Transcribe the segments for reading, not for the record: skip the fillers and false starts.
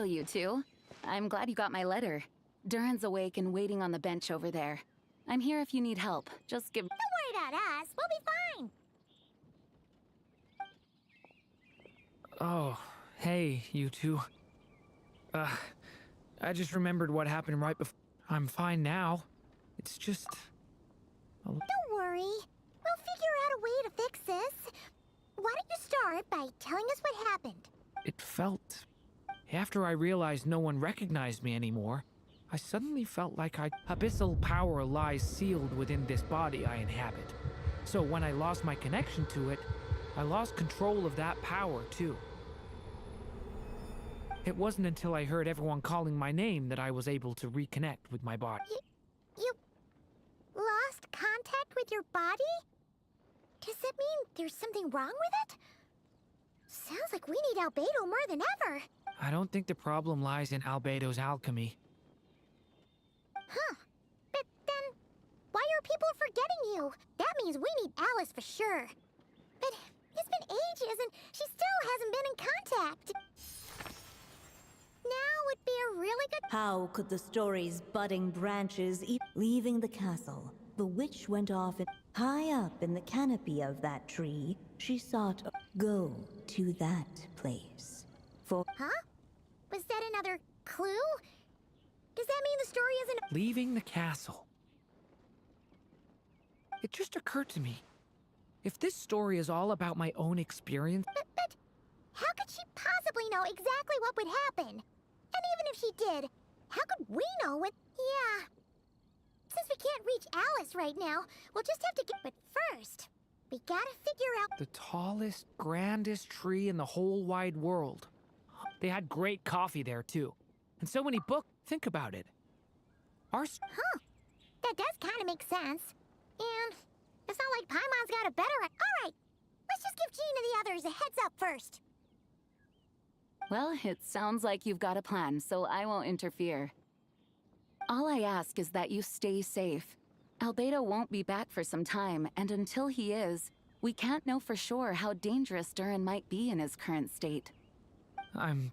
Hello, you two. I'm glad you got my letter. Duran's awake and waiting on the bench over there. I'm here if you need help. Just give— Don't worry about us. We'll be fine. Oh, hey, you two. I just remembered what happened right before. I'm fine now. It's just... Don't worry. We'll figure out a way to fix this. Why don't you start by telling us what happened? It felt... After I realized no one recognized me anymore, I suddenly felt like abyssal power lies sealed within this body I inhabit. So when I lost my connection to it, I lost control of that power too. It wasn't until I heard everyone calling my name that I was able to reconnect with my body. You lost contact with your body? Does that mean there's something wrong with it? Sounds like we need Albedo more than ever. I don't think the problem lies in Albedo's alchemy. Huh. But then, why are people forgetting you? That means we need Alice for sure. But it's been ages and she still hasn't been in contact. Now would be a really good— How could the story's budding branches leaving the castle? The witch went off and high up in the canopy of that tree, she sought go to that place. For— Huh? Was that another clue? Does that mean the story isn't— Leaving the castle. It just occurred to me. If this story is all about my own experience... But how could she possibly know exactly what would happen? And even if she did, how could we know what— Yeah. Since we can't reach Alice right now, we'll just have to get— But first, we gotta figure out— The tallest, grandest tree in the whole wide world. They had great coffee there, too. And so many books. Think about it. Huh. That does kind of make sense. And it's not like Paimon's got a better— Alright, let's just give Jean and the others a heads up first. Well, it sounds like you've got a plan, so I won't interfere. All I ask is that you stay safe. Albedo won't be back for some time, and until he is, we can't know for sure how dangerous Duran might be in his current state. I'm...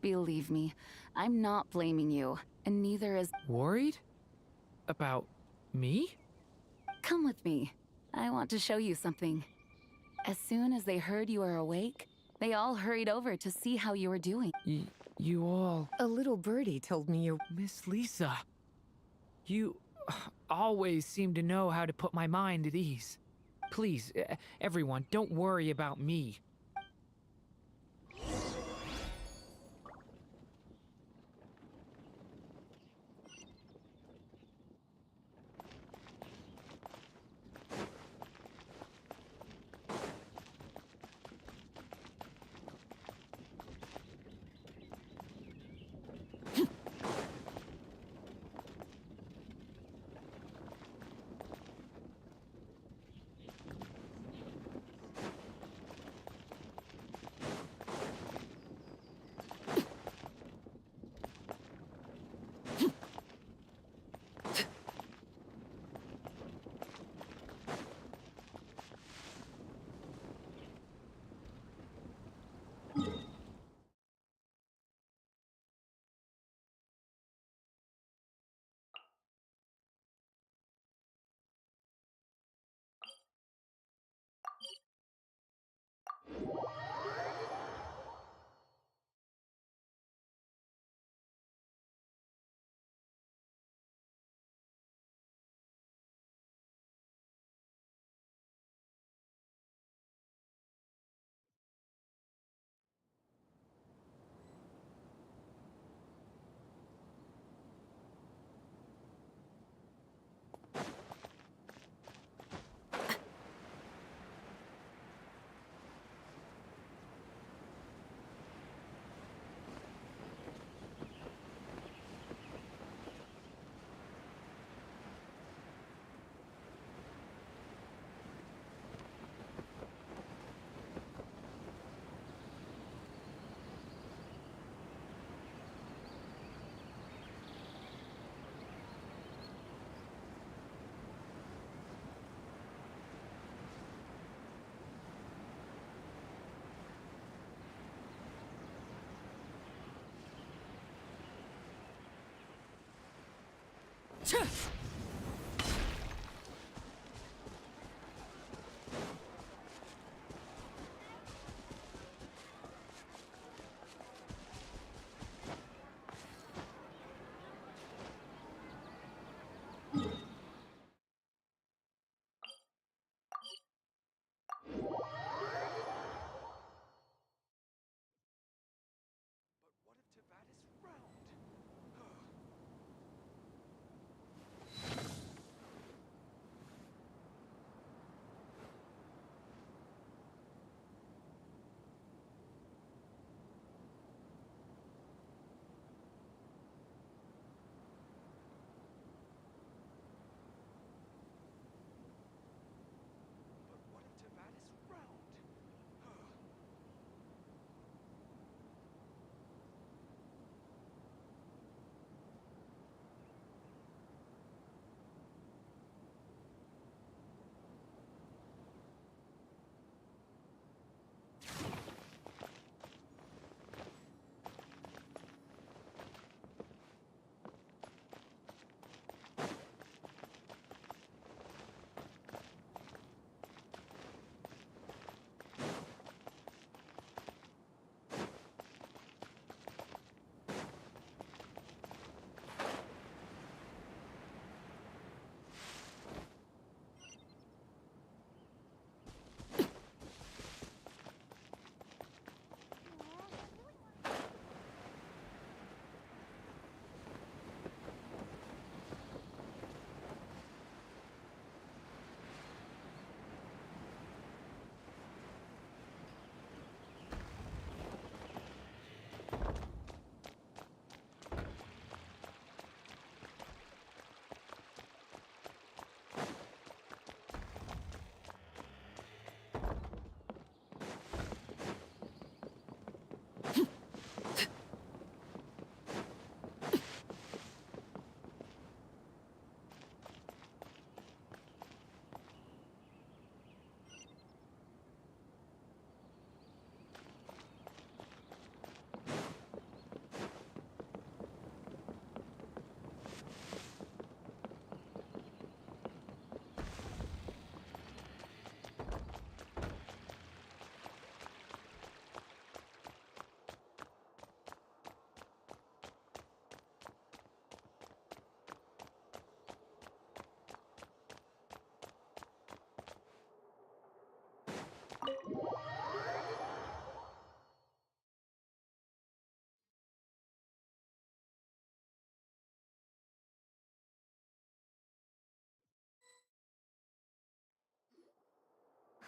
Believe me, I'm not blaming you, and neither is— worried? About me? Come with me. I want to show you something. As soon as they heard you were awake, they all hurried over to see how you were doing. You all... A little birdie told me you— Miss Lisa, you always seem to know how to put my mind at ease. Please, everyone, don't worry about me.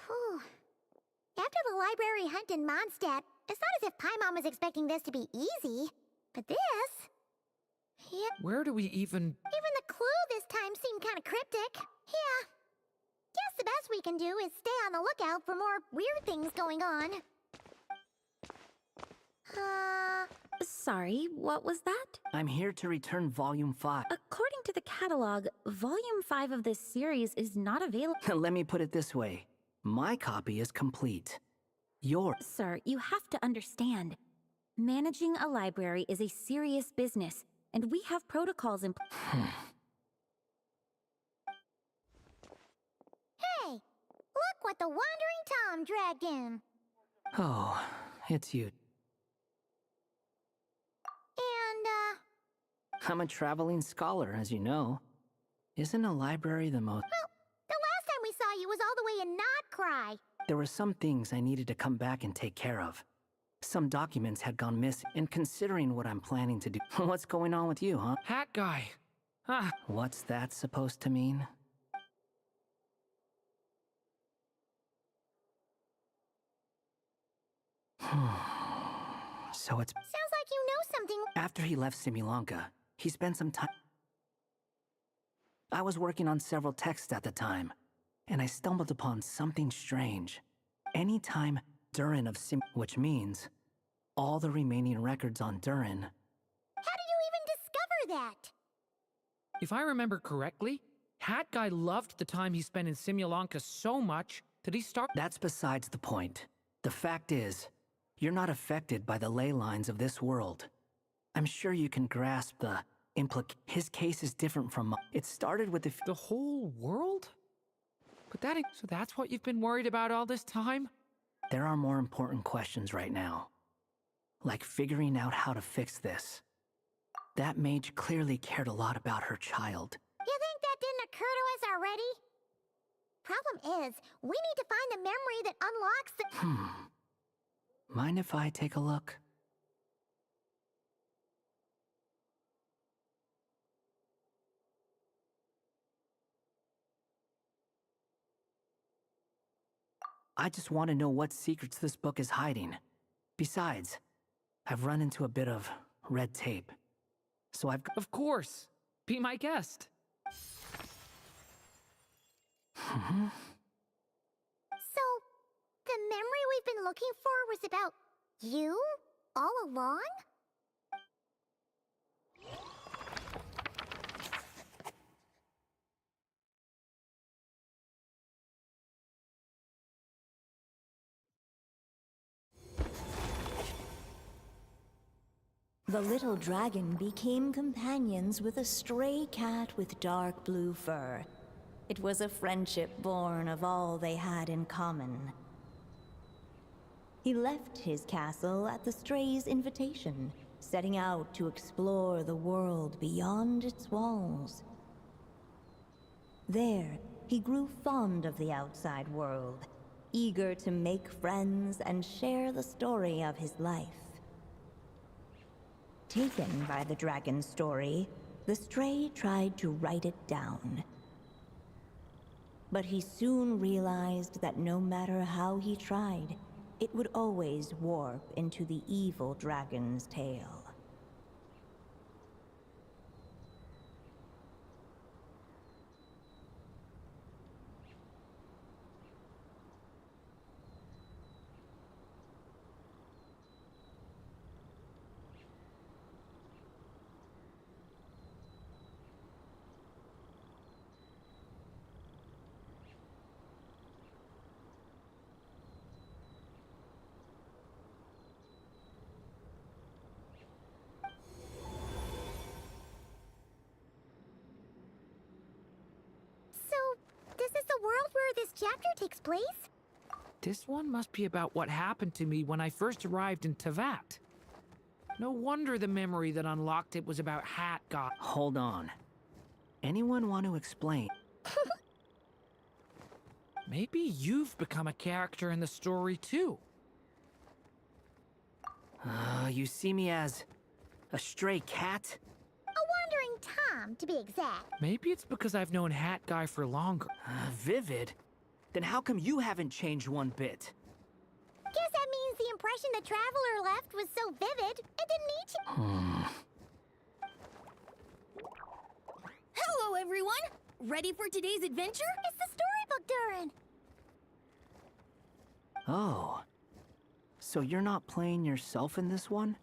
Whew. After the library hunt in Mondstadt, it's not as if Paimon was expecting this to be easy. But this... Yeah, Where do we even... even the clue this time seemed kind of cryptic. Yeah. Guess the best we can do is stay on the lookout for more weird things going on. Sorry, what was that? I'm here to return Volume 5. According to the catalog, Volume 5 of this series is not available. Let me put it this way. My copy is complete. Yours... Sir, you have to understand. Managing a library is a serious business, and we have protocols in place. Hey! Look what the Wandering Tom dragged in! Oh, it's you. And, I'm a traveling scholar, as you know. Isn't a library the most... well, the last time we saw you was all the way in Notcry. There were some things I needed to come back and take care of. Some documents had gone missing, and considering what I'm planning to do... What's going on with you, huh? Hat guy! Ah, What's that supposed to mean? So it's... Sounds like you know something. After he left Simulanka, he spent some time... I was working on several texts at the time, and I stumbled upon something strange. Anytime Durin of which means all the remaining records on Durin... How did you even discover that? if I remember correctly, Hat guy loved the time he spent in Simulanka so much that he started... That's besides the point. The fact is, you're not affected by the ley lines of this world. I'm sure you can grasp the His case is different from mine. It started with The whole world? But so that's what you've been worried about all this time? There are more important questions right now. Like figuring out how to fix this. That mage clearly cared a lot about her child. You think that didn't occur to us already? Problem is, we need to find the memory that unlocks the... Mind if I take a look? I just want to know what secrets this book is hiding. Besides, I've run into a bit of red tape. So Of course! Be my guest! So, the memory we've been looking for was about you? All along? The little dragon became companions with a stray cat with dark blue fur. It was a friendship born of all they had in common. He left his castle at the stray's invitation, setting out to explore the world beyond its walls. There, he grew fond of the outside world, eager to make friends and share the story of his life. Taken by the dragon's story, the stray tried to write it down. But he soon realized that no matter how he tried, it would always warp into the evil dragon's tale. The world where this chapter takes place? This one must be about what happened to me when I first arrived in Teyvat. No wonder the memory that unlocked it was about Hat God. Hold on. Anyone want to explain? Maybe you've become a character in the story too. You see me as a stray cat? A wandering Tom, to be exact. Maybe it's because I've known Hat Guy for longer. Vivid? Then how come you haven't changed one bit? Guess that means the impression the Traveler left was so vivid, it didn't need to... Hello, everyone! Ready for today's adventure? It's the storybook Durin! Oh. So you're not playing yourself in this one?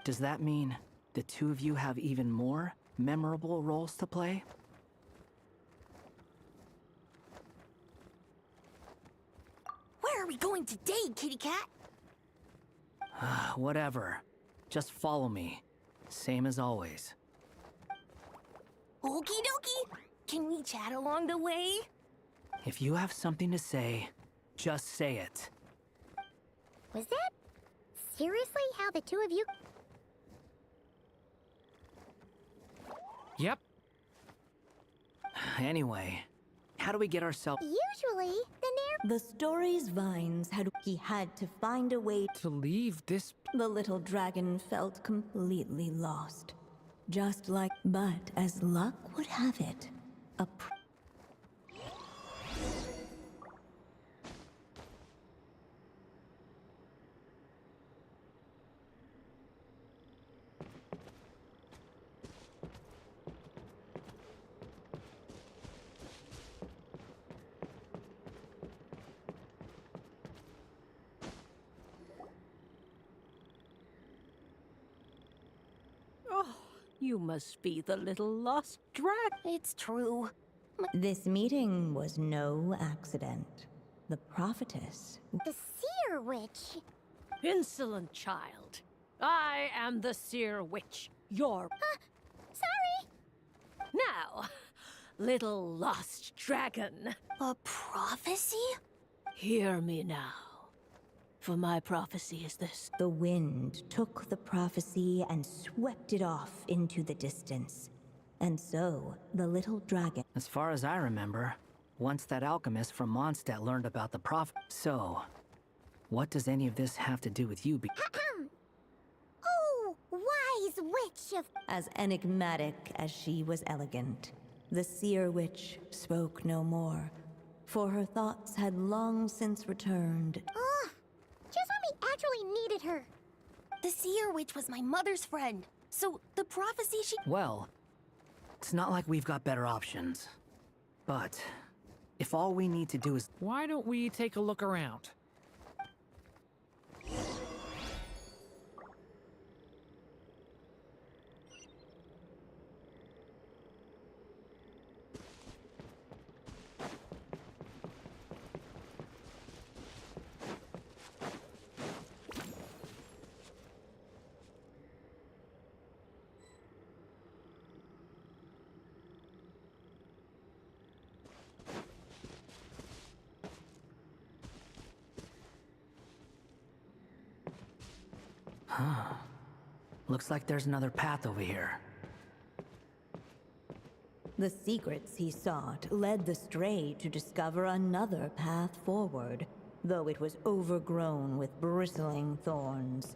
Does that mean the two of you have even more memorable roles to play? Where are we going today, kitty cat? Whatever. Just follow me. Same as always. Okie dokie! Can we chat along the way? If you have something to say, just say it. Was that seriously how the two of you... Yep. Anyway, how do we get ourselves... Usually, The story's vines he had to find a way To leave this... The little dragon felt completely lost. Just like... But as luck would have it, You must be the little lost dragon. It's true. This meeting was no accident. The prophetess... the Seer Witch... Insolent child. I am the Seer Witch, your... Sorry, Now, little lost dragon, A prophecy? hear me now. For my prophecy is this. The wind took the prophecy and swept it off into the distance. And so, the little dragon... As far as I remember, once that alchemist from Mondstadt learned about the So, what does any of this have to do with you? Oh, wise witch of... As enigmatic as she was elegant, the seer witch spoke no more, for her thoughts had long since returned. Ugh, just when we actually needed her. The seer witch was my mother's friend. So the prophecy she... Well, it's not like we've got better options. But, if all we need to do is... Why don't we take a look around? Looks like there's another path over here. The secrets he sought led the stray to discover another path forward, though it was overgrown with bristling thorns.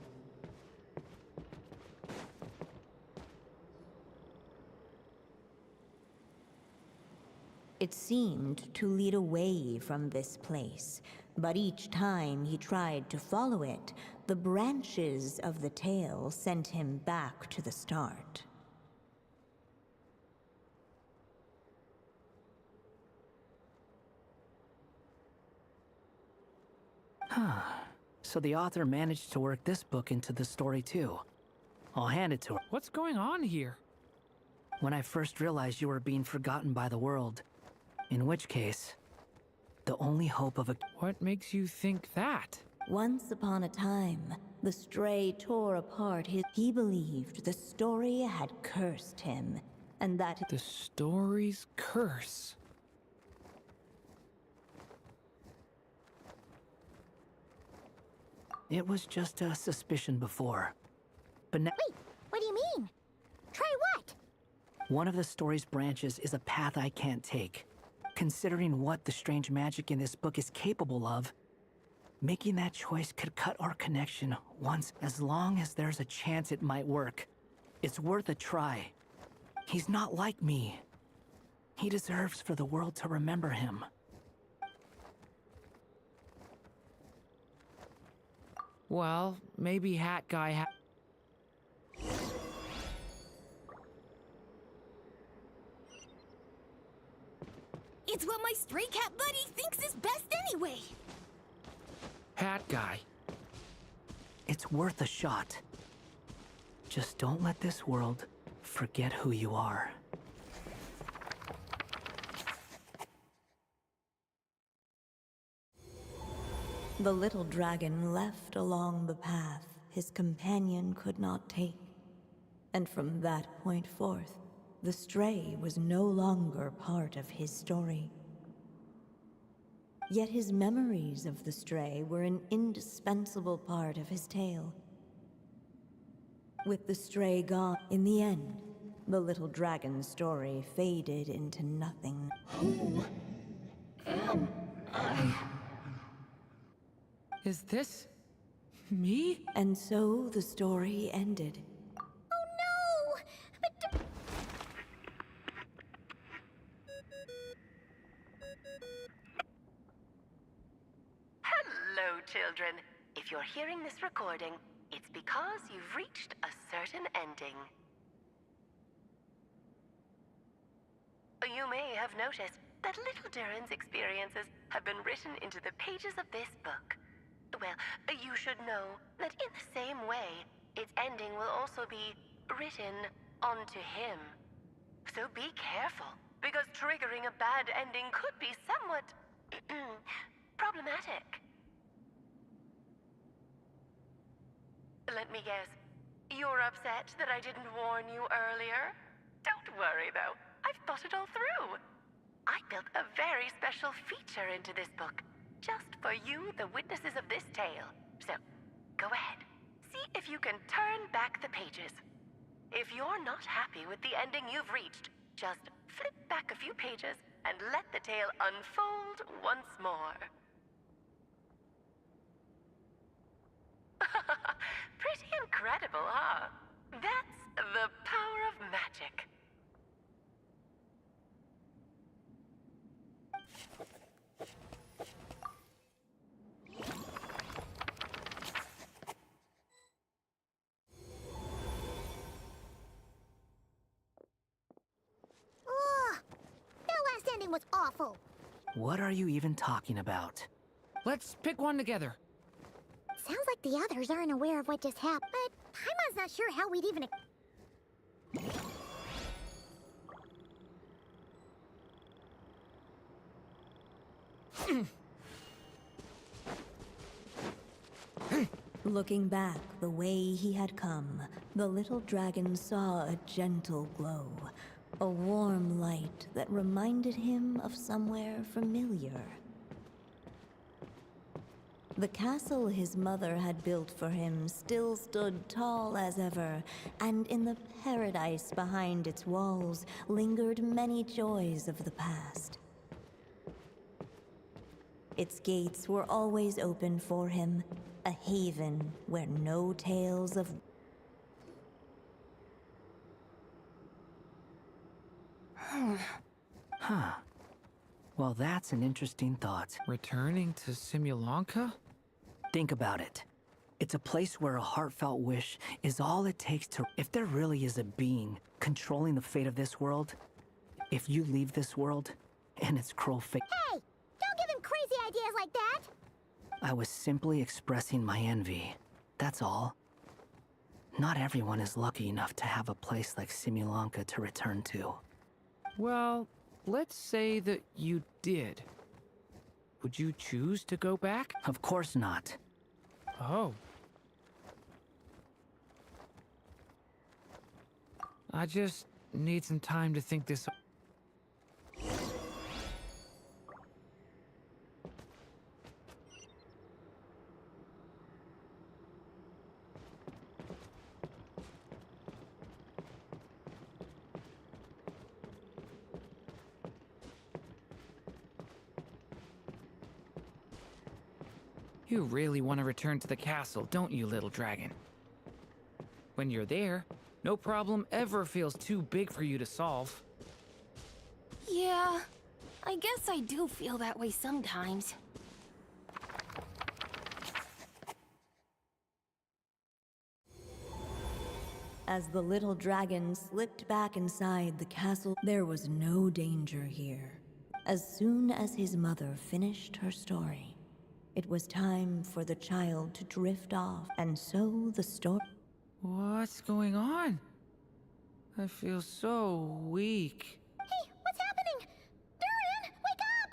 It seemed to lead away from this place, but each time he tried to follow it, the branches of the tail sent him back to the start. So the author managed to work this book into the story too. I'll hand it to her. What's going on here? When I first realized you were being forgotten by the world, in which case, the only hope of a... What makes you think that? Once upon a time, the stray tore apart his... He believed the story had cursed him, and that... The story's curse. It was just a suspicion before. But now... Wait, what do you mean? Try what? One of the story's branches is a path I can't take. Considering what the strange magic in this book is capable of, making that choice could cut our connection once, as long as there's a chance it might work. It's worth a try. He's not like me. He deserves for the world to remember him. Well, maybe Hat Guy It's what my stray cat buddy thinks is best anyway. Hat Guy. It's worth a shot. Just don't let this world forget who you are. The little dragon left along the path his companion could not take. And from that point forth, the stray was no longer part of his story. Yet his memories of the stray were an indispensable part of his tale. With the stray gone, in the end, the little dragon's story faded into nothing. Who am I? Is this... me? And so the story ended. Oh no! But... Hello, children. If you're hearing this recording, it's because you've reached a certain ending. You may have noticed that little Durin's experiences have been written into the pages of this book. Well, you should know that in the same way, its ending will also be written onto him. So be careful, because triggering a bad ending could be somewhat problematic. Let me guess, you're upset that I didn't warn you earlier? Don't worry, though. I I've thought it all through. I built a very special feature into this book, just for you, the witnesses of this tale. So, go ahead. See if you can turn back the pages. If you're not happy with the ending you've reached, just flip back a few pages and let the tale unfold once more. Pretty incredible, huh? That's the power of magic. Ugh! That last ending was awful. What are you even talking about? Let's pick one together. Sounds like the others aren't aware of what just happened, but Paimon's not sure how we'd even... Looking back the way he had come, the little dragon saw a gentle glow, a warm light that reminded him of somewhere familiar. The castle his mother had built for him still stood tall as ever, and in the paradise behind its walls lingered many joys of the past. Its gates were always open for him, a haven where no tales of... Huh. Well, that's an interesting thought. Returning to Simulanka? Think about it. It's a place where a heartfelt wish is all it takes to... If there really is a being controlling the fate of this world, if you leave this world, and its cruel fate... Hey! Don't give him crazy ideas like that! I was simply expressing my envy. That's all. Not everyone is lucky enough to have a place like Simulanka to return to. Well, let's say that you did. Would you choose to go back? Of course not. Oh. I just need some time to think this. You really want to return to the castle, don't you, little dragon? When you're there, no problem ever feels too big for you to solve. Yeah, I guess I do feel that way sometimes. As the little dragon slipped back inside the castle, there was no danger here. As soon as his mother finished her story, it was time for the child to drift off, and so the story... What's going on? I feel so weak. Hey, what's happening? Durin, wake up!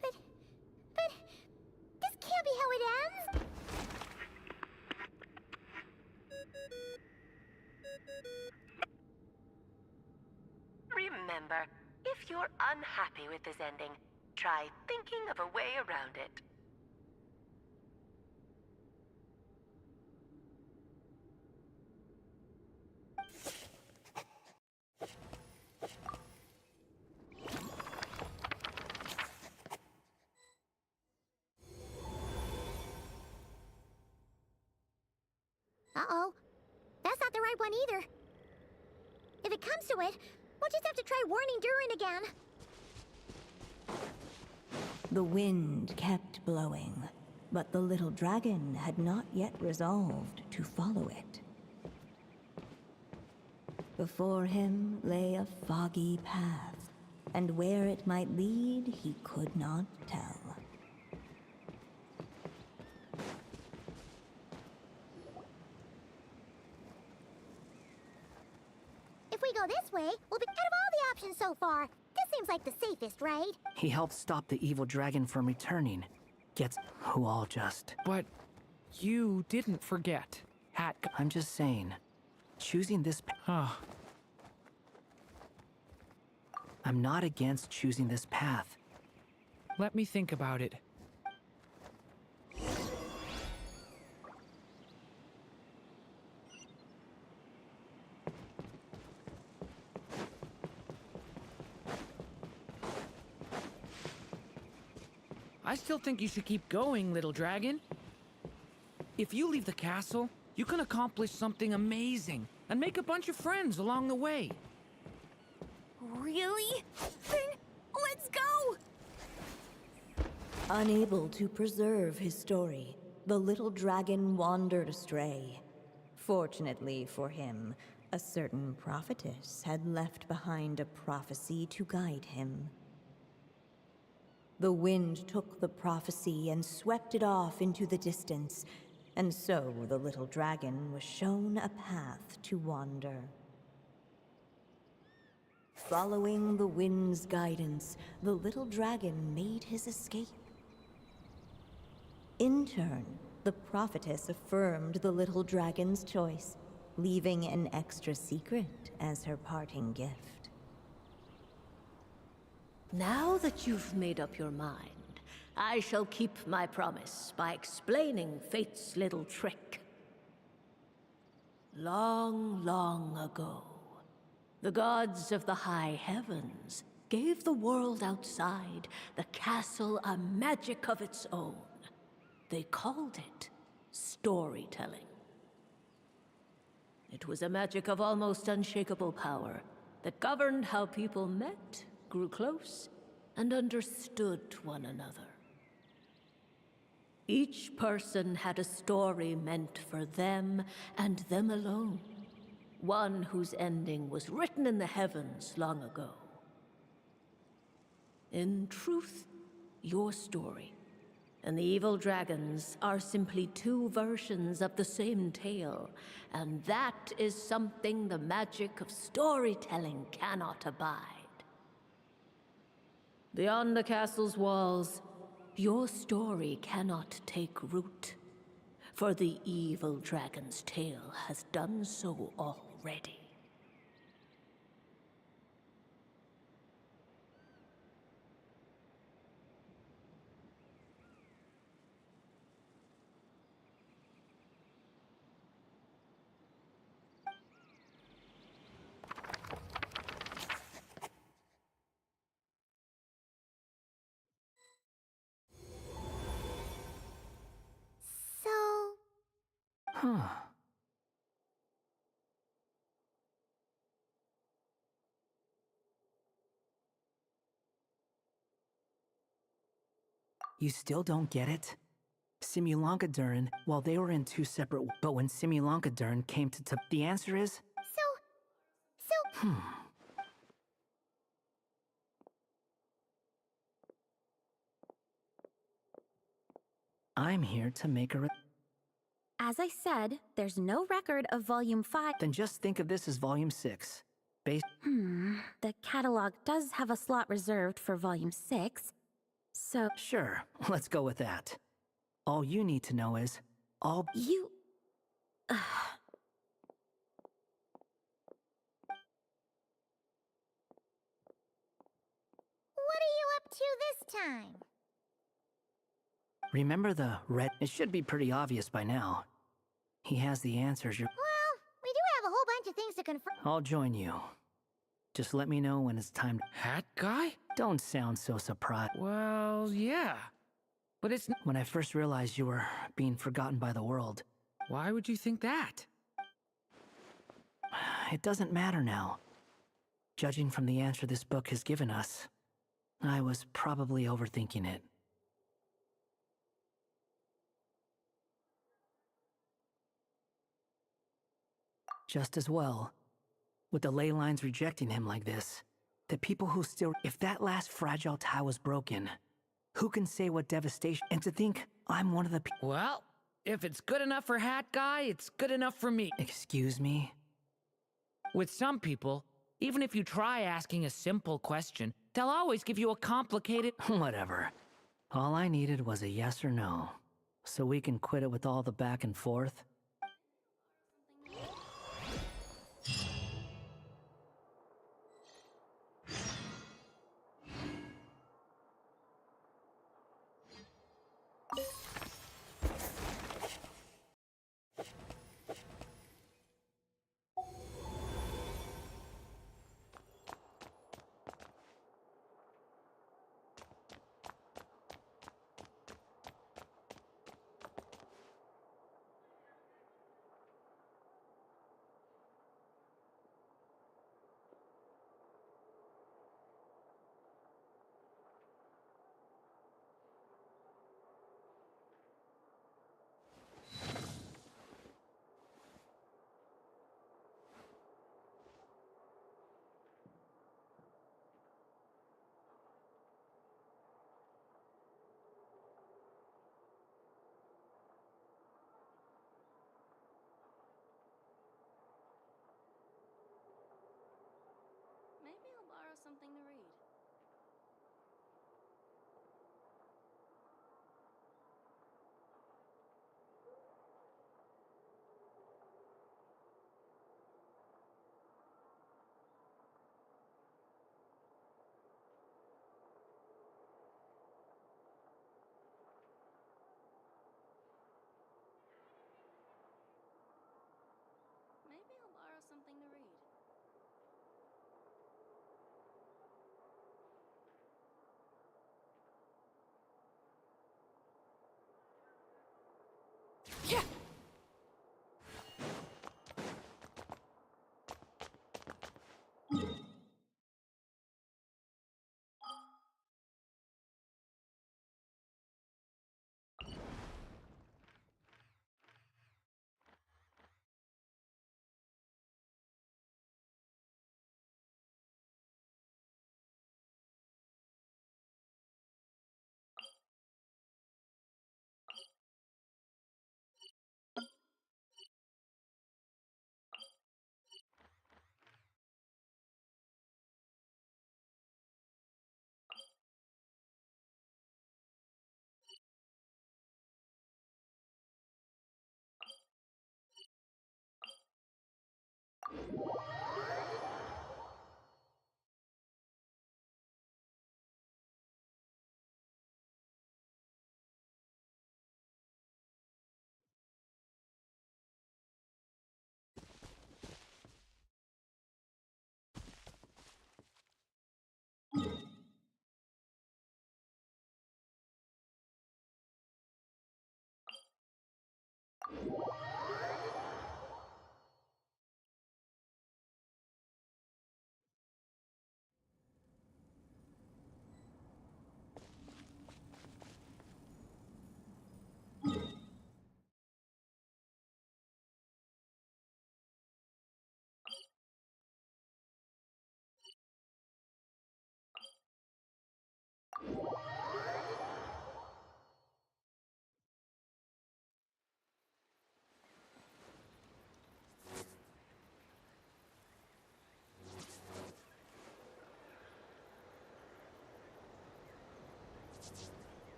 But... this can't be how it ends! Remember, if you're unhappy with this ending, try thinking of a way around it. Uh-oh. That's not the right one either. If it comes to it, we'll just have to try warning Durin again. The wind kept blowing, but the little dragon had not yet resolved to follow it. Before him lay a foggy path, and where it might lead he could not tell. If we go this way, we'll be out of all the options so far. This seems like the safest, right? He helped stop the evil dragon from returning. Gets who all just... But you didn't forget. Hat guy. I'm just saying, choosing this. I'm not against choosing this path. Let me think about it. I still think you should keep going, little dragon. If you leave the castle, you can accomplish something amazing and make a bunch of friends along the way. Really? Then let's go! Unable to preserve his story, the little dragon wandered astray. Fortunately for him, a certain prophetess had left behind a prophecy to guide him. The wind took the prophecy and swept it off into the distance, and so the little dragon was shown a path to wander. Following the wind's guidance, the little dragon made his escape. In turn, the prophetess affirmed the little dragon's choice, leaving an extra secret as her parting gift. Now that you've made up your mind, I shall keep my promise by explaining fate's little trick. Long, long ago, the gods of the high heavens gave the world outside the castle a magic of its own. They called it storytelling. It was a magic of almost unshakable power that governed how people met, grew close, and understood one another. Each person had a story meant for them and them alone, one whose ending was written in the heavens long ago. In truth, your story and the evil dragons are simply two versions of the same tale, and that is something the magic of storytelling cannot abide. Beyond the castle's walls, your story cannot take root, for the evil dragon's tale has done so already. Huh. You still don't get it? Simulanka while they were in two separate... But when Simulanka came to... The answer is... I'm here to make a... As I said, there's no record of Volume 5. Then just think of this as Volume 6. The catalog does have a slot reserved for Volume 6, so... Sure, let's go with that. All you need to know is, You... What are you up to this time? Remember the red... It should be pretty obvious by now. He has the answers. Well, we do have a whole bunch of things to confirm. I'll join you. Just let me know when it's time to... Hat guy? Don't sound so surprised. Well, yeah. But it's... When I first realized you were being forgotten by the world... Why would you think that? It doesn't matter now. Judging from the answer this book has given us, I was probably overthinking it. Just as well. With the ley lines rejecting him like this, the people who still... If that last fragile tie was broken, who can say what devastation... And to think I'm one of the people... Well, if it's good enough for Hat Guy, it's good enough for me. Excuse me? With some people, even if you try asking a simple question, they'll always give you a complicated... Whatever. All I needed was a yes or no, so we can quit it with all the back and forth.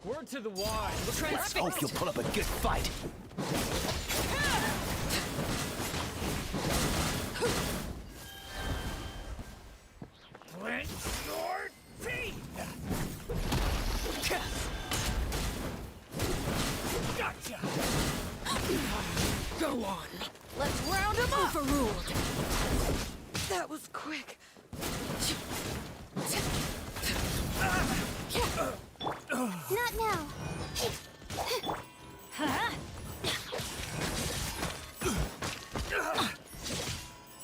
Word to the wise. Let's hope you'll put up a good fight. Plant your teeth! Gotcha! Go on. Let's round him up! Overruled. That was quick. Not now.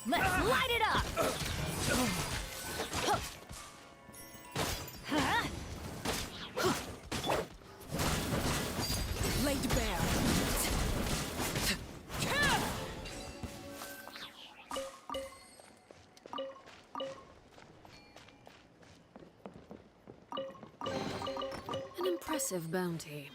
Let's light it up! Laid bare. An impressive bounty.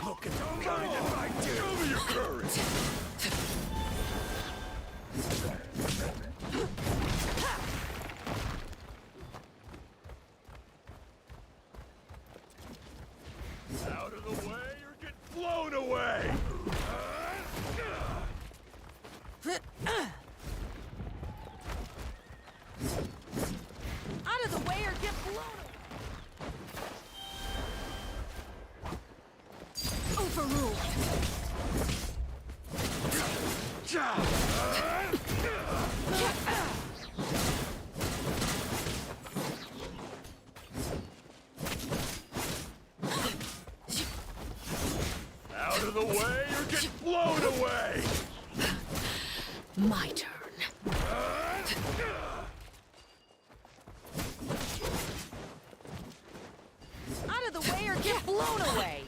Look at the kind of I do. Show me your courage. Out of the way or get blown away. Out of the way or get blown. Overruled. Out of the way or get blown away. My turn. Out of the way or get blown away.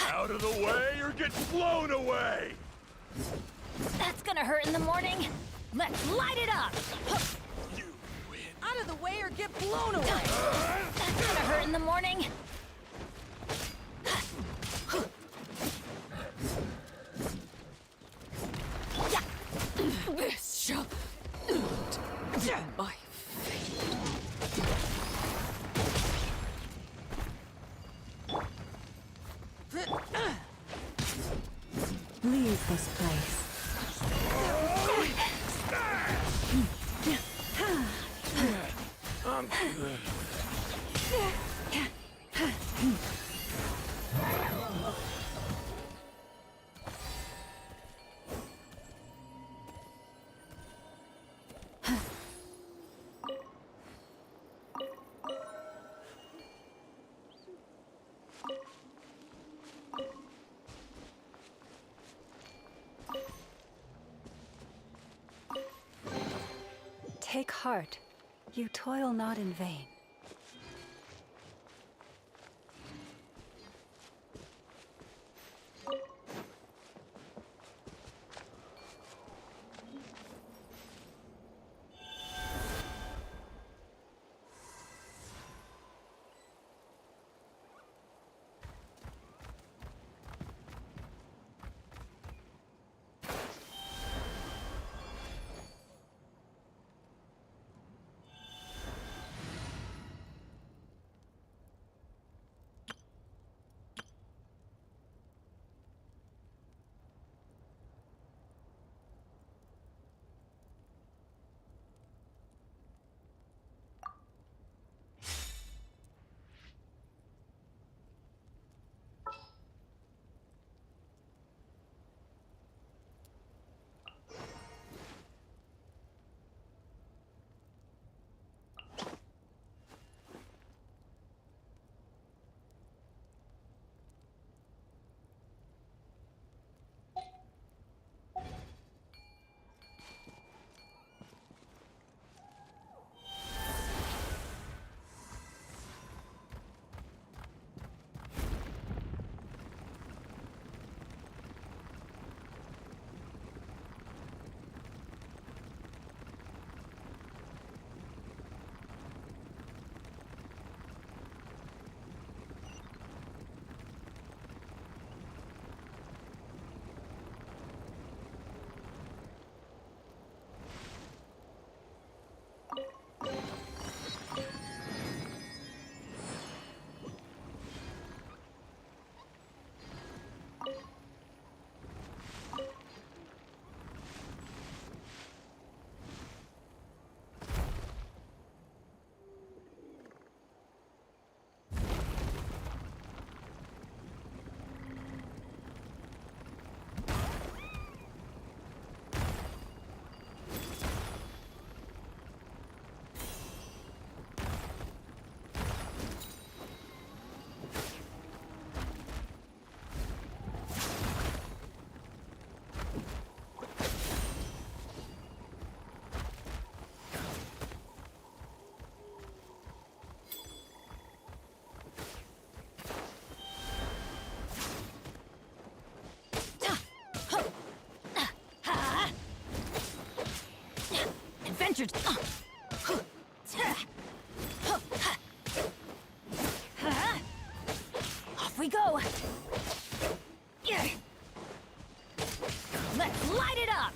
Out of the way or get blown away! That's gonna hurt in the morning. Let's light it up! You win. Out of the way or get blown away. That's gonna hurt in the morning. This shall not be my fate. Leave this place. I'm good. Take heart. You toil not in vain. Adventures. Off we go. Let's light it up.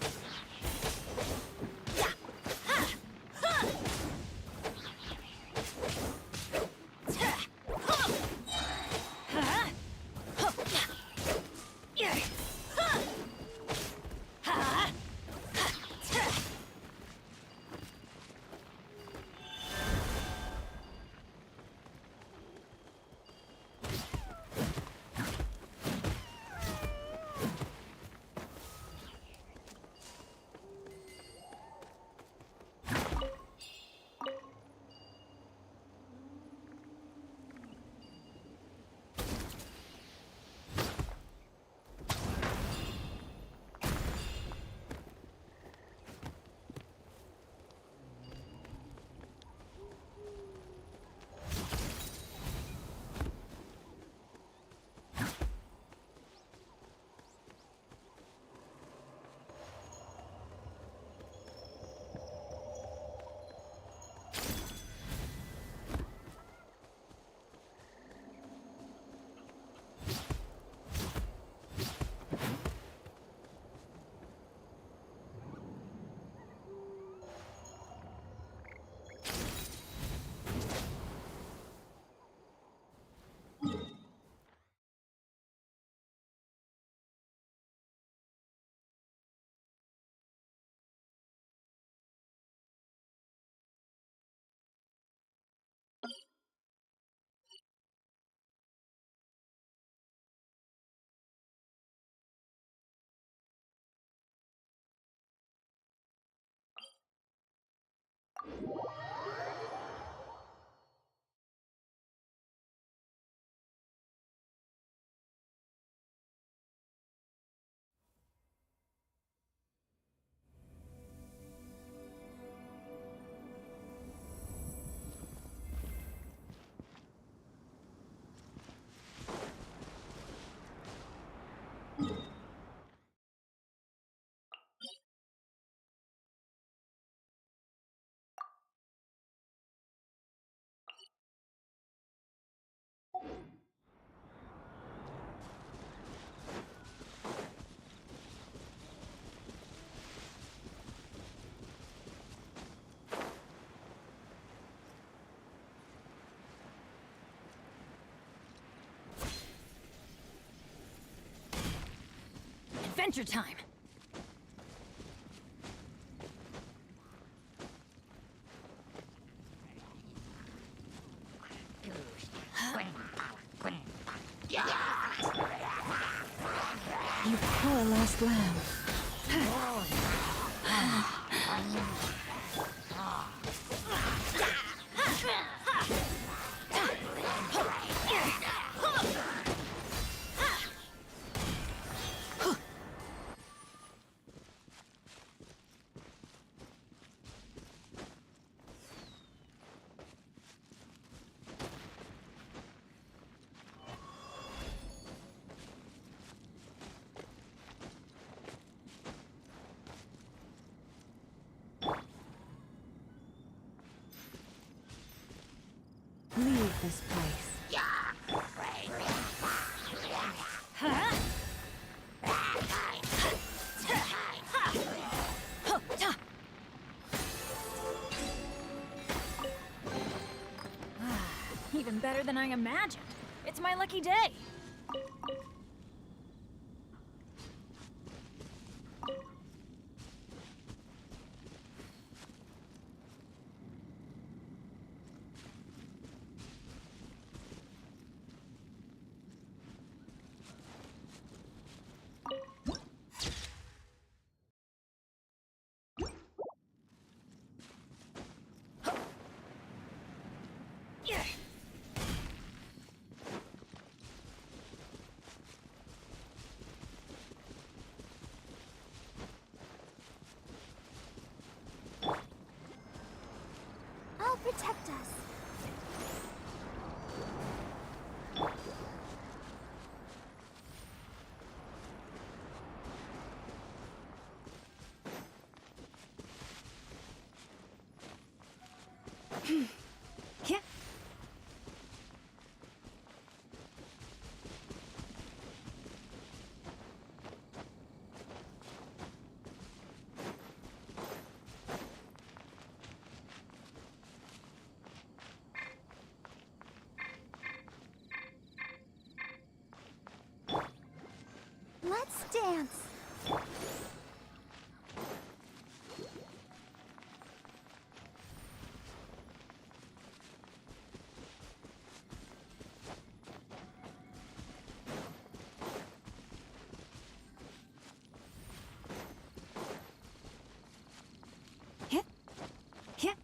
Adventure time! You poor lost lamb. Leave this place. Even better than I imagined. It's my lucky day. I'll protect us. Yeah. Let's dance. Yeah. Yeah.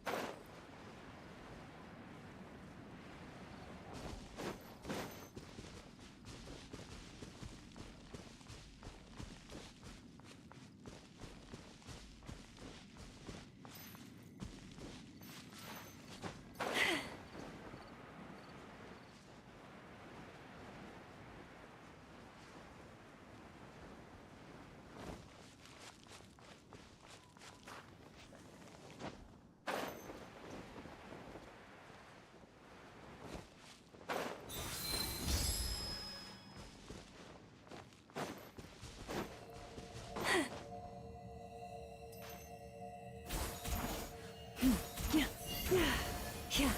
Yeah.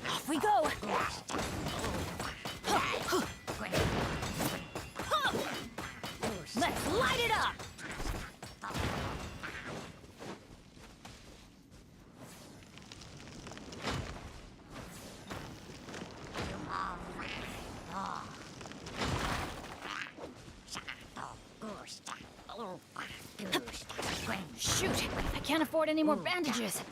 Off we go! Let's light it up! Shoot! I can't afford any more bandages.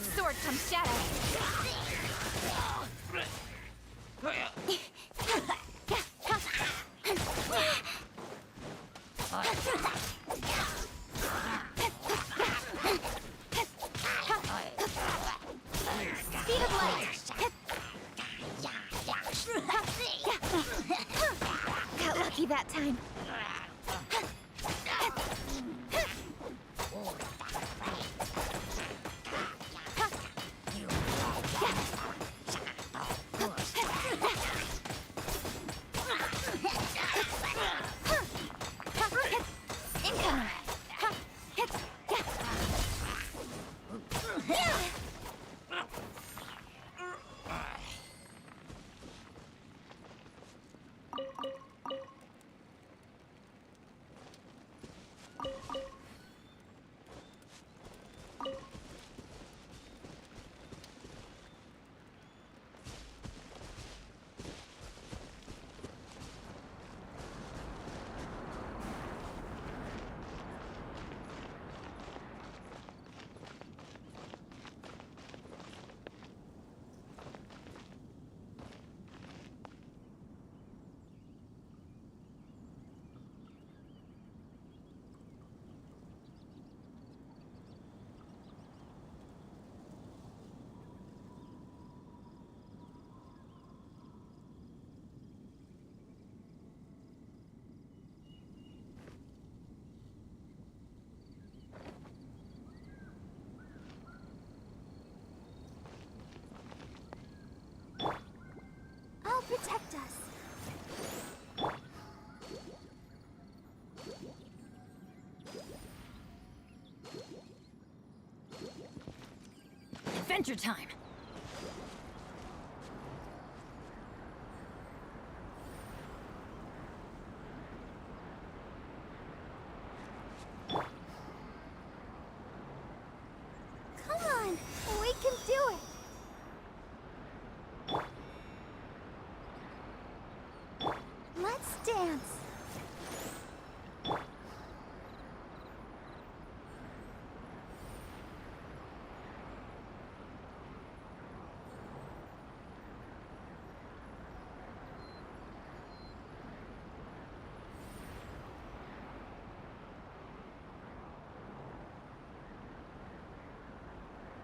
My sword comes shadow. Speed of light. Got lucky that time. I'll protect us. Adventure time. Come on, we can do it. Let's dance.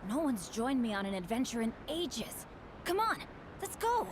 No one's joined me on an adventure in ages. Come on, let's go.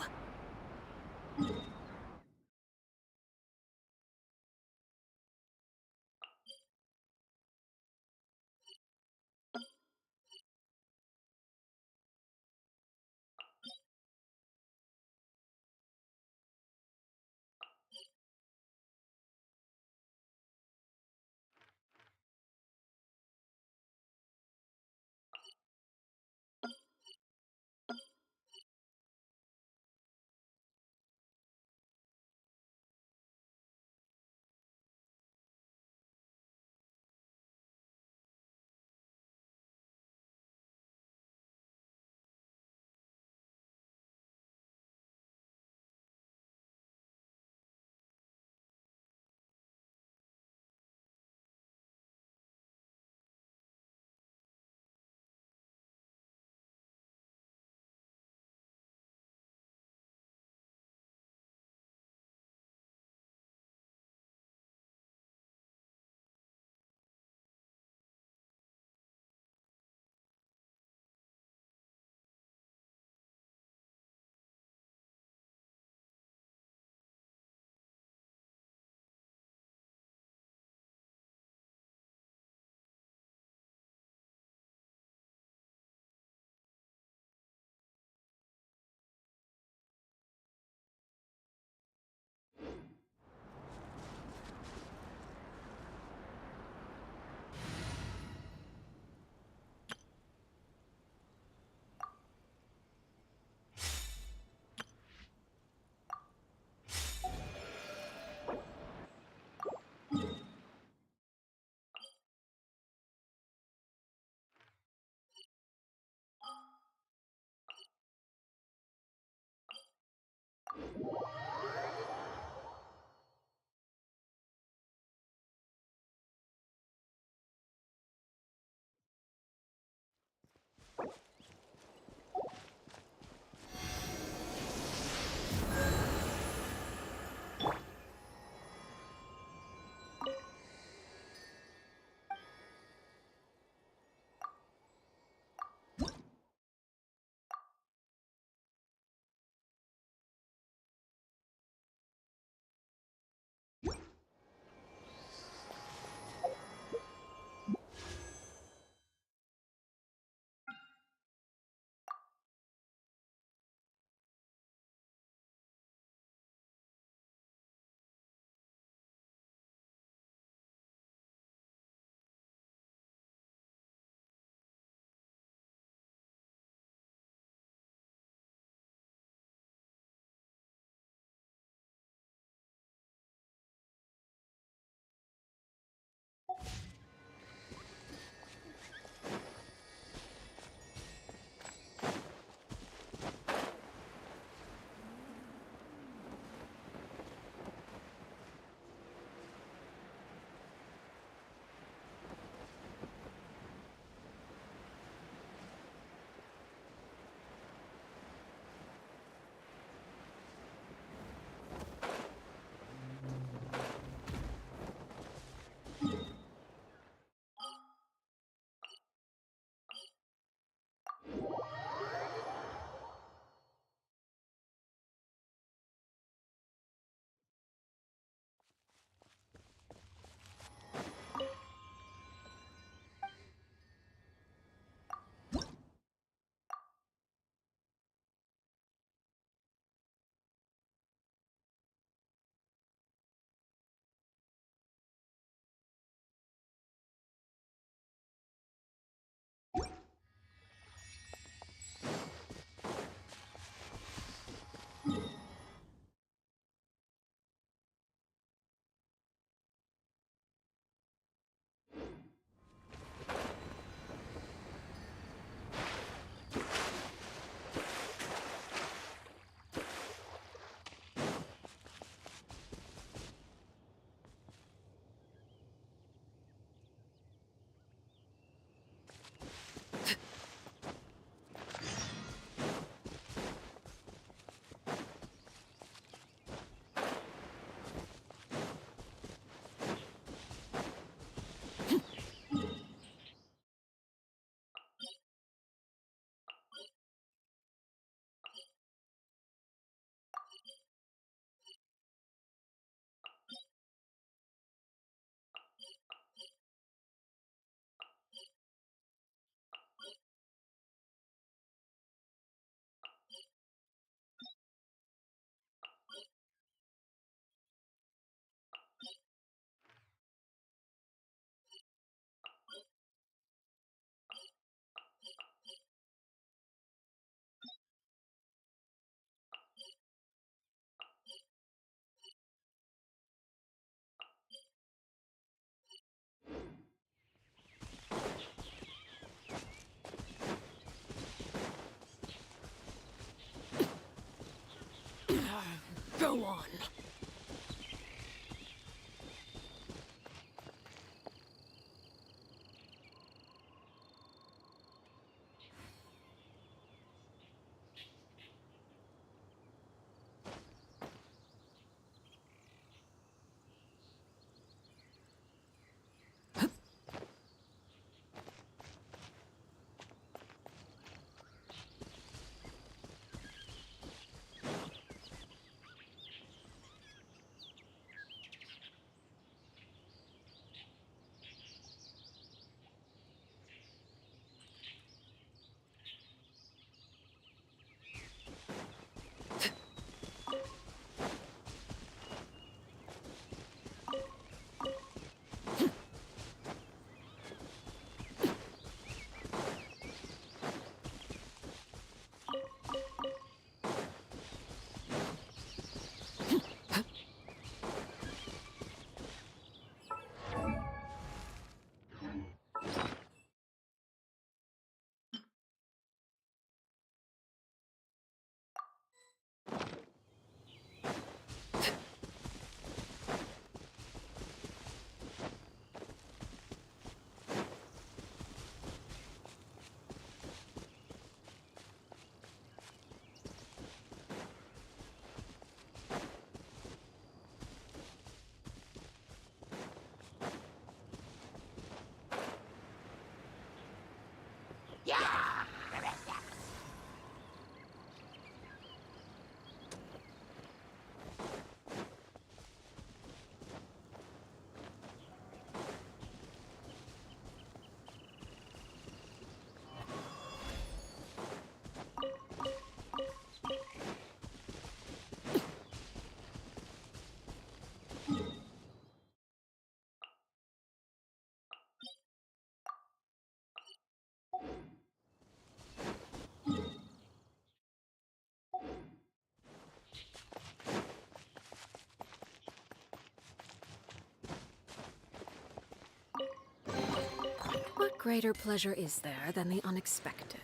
greater pleasure is there than the unexpected?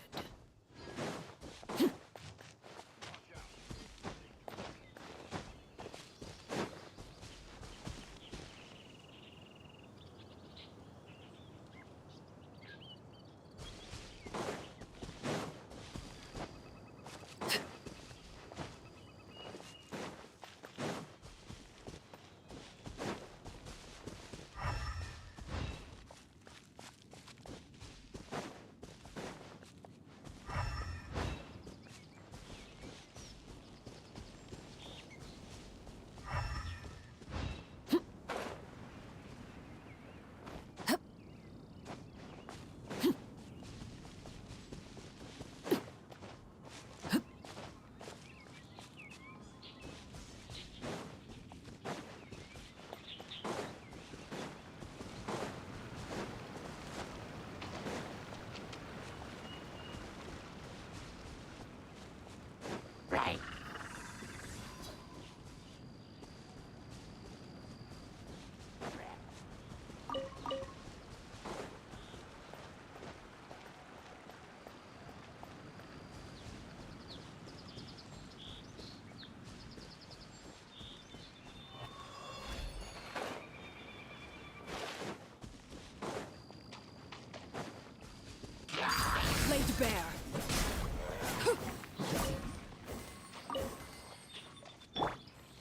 Laid bare.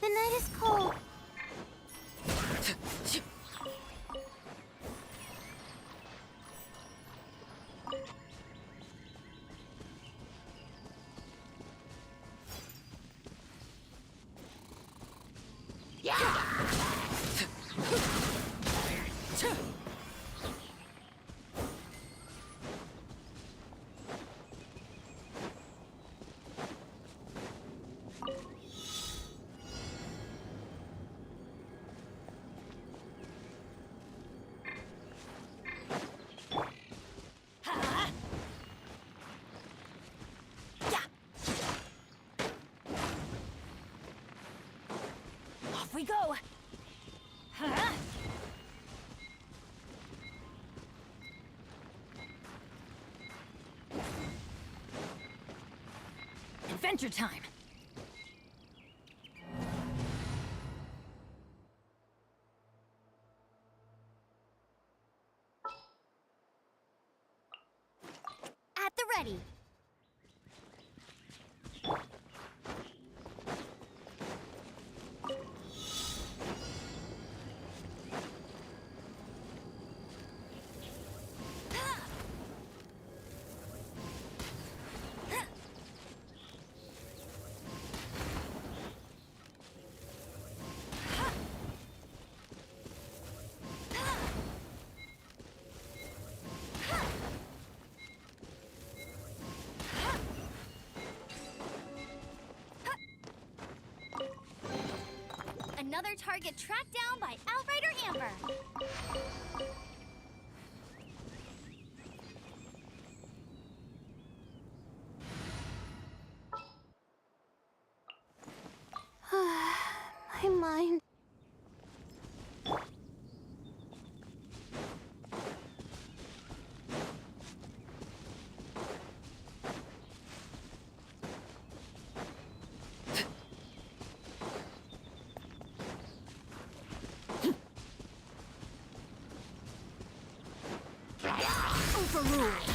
The night is cold. Off we go! Huh? Adventure time! At the ready. Another target tracked down by Outrider Amber. My mind. Overruled.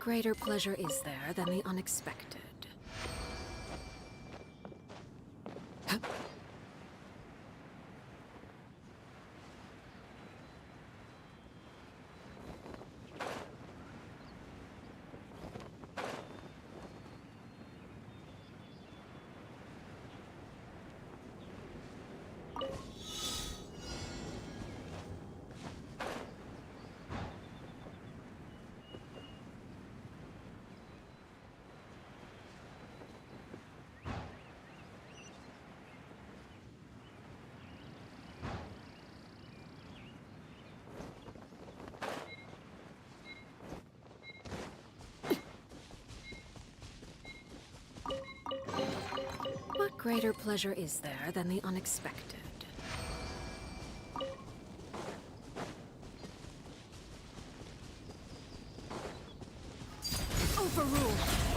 greater pleasure is there than the unexpected? What greater pleasure is there than the unexpected? Overruled!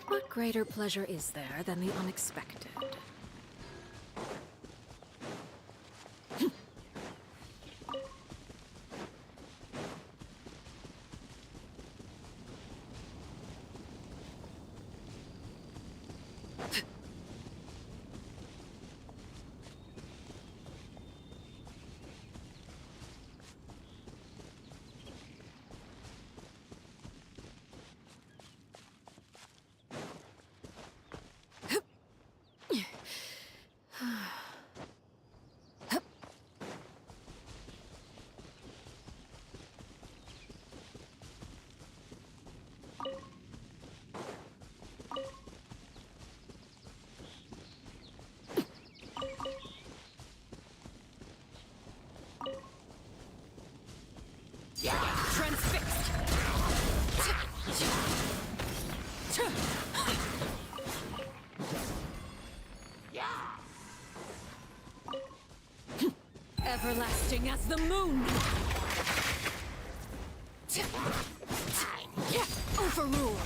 What greater pleasure is there than the unexpected? Transfixed! Everlasting as the moon! Overruled!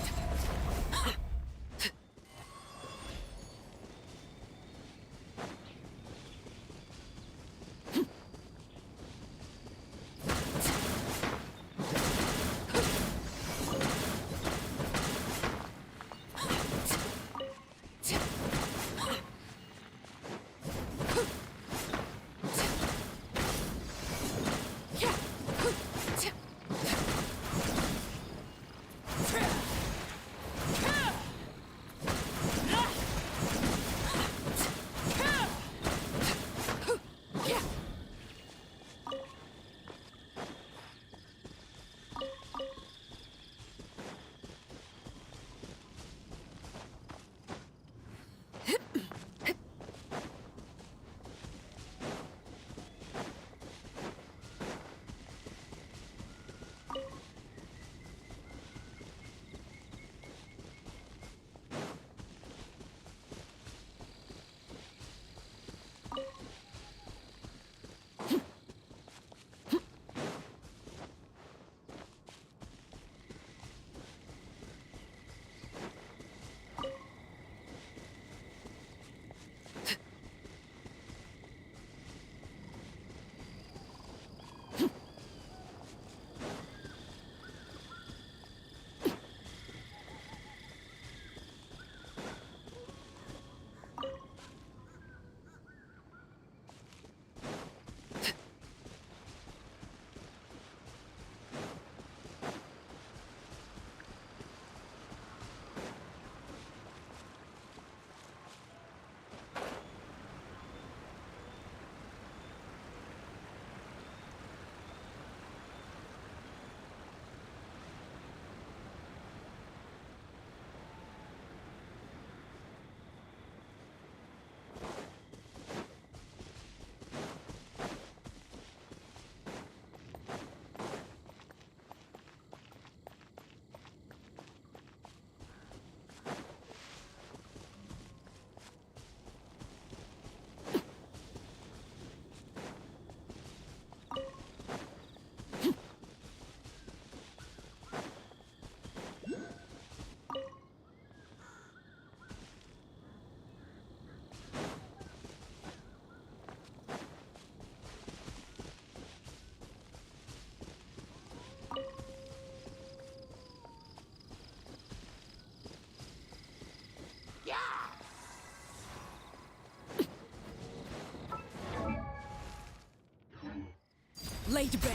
Laid bare.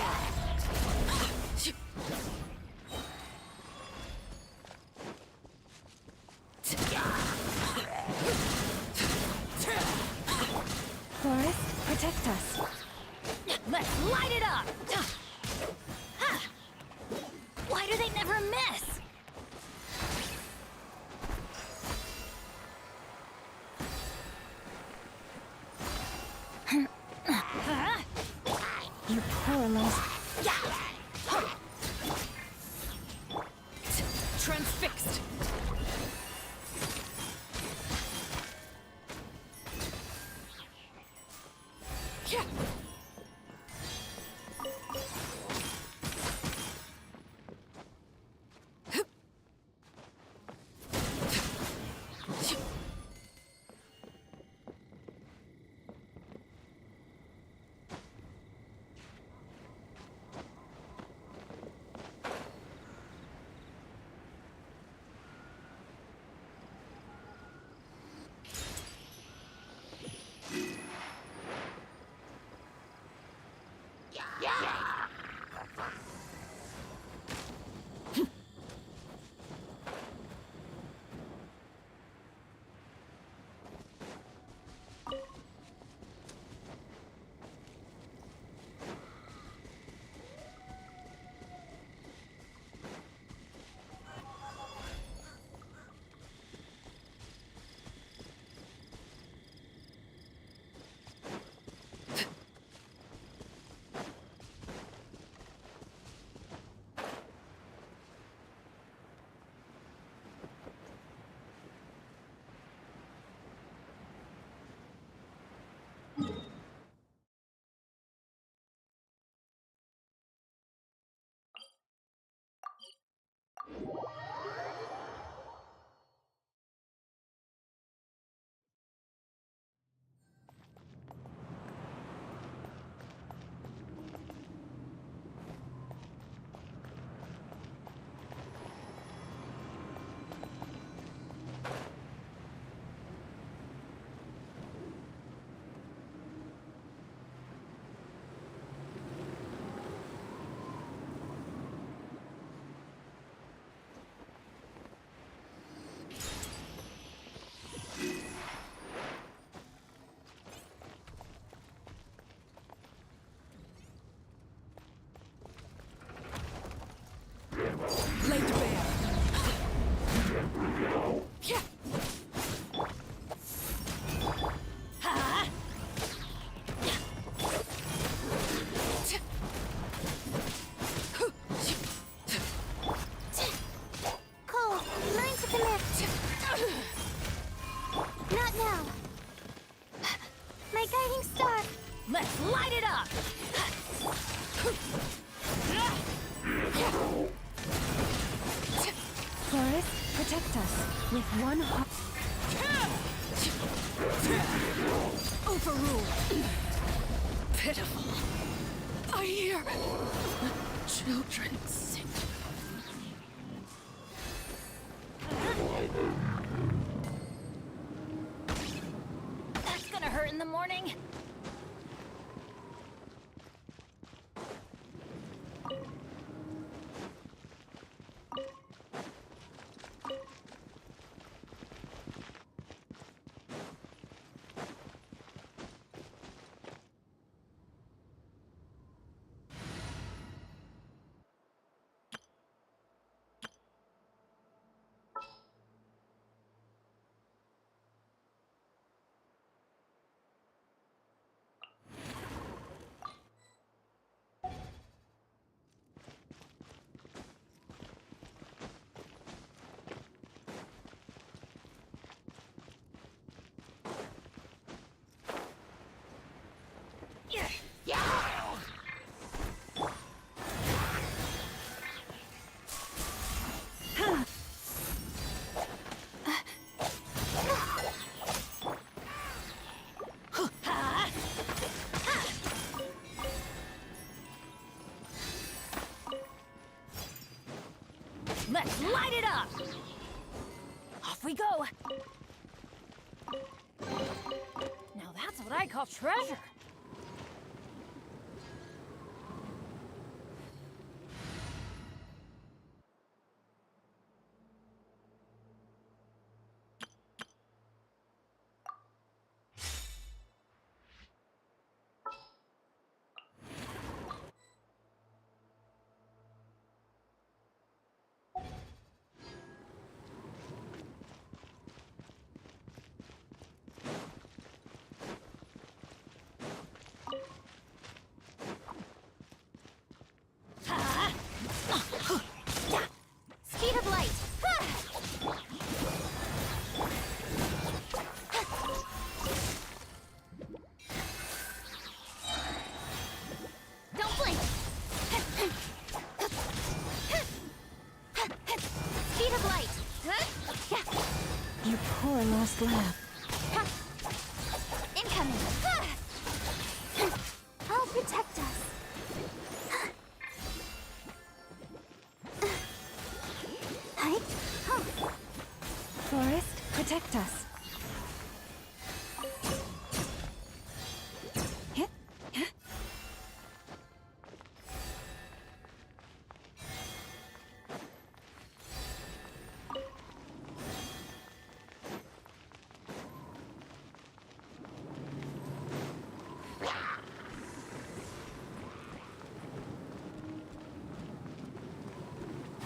Forest, protect us. Let's light it up! Ha! Why do they never miss? You paralyzed. Transfixed. Laid bare. Cole, learn to commit. Not now. My guiding star. Let's light it up! Forest, protect us with one heart. Overruled. Pitiful. I hear children sing. That's gonna hurt in the morning. Let's light it up! Off we go! Now that's what I call treasure! Speed of light! Don't blink! Speed of light! You poor lost lab. Incoming! I'll protect us. Forest, protect us.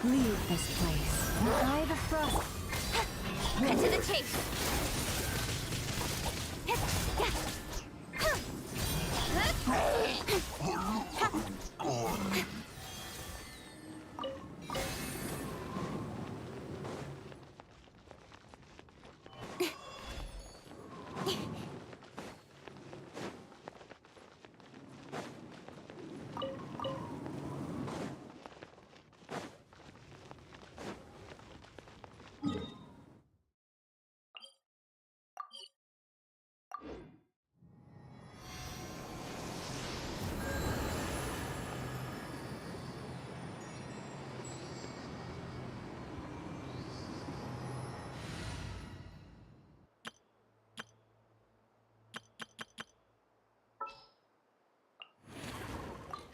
Leave this place. Defy the frost. Cut to the chase!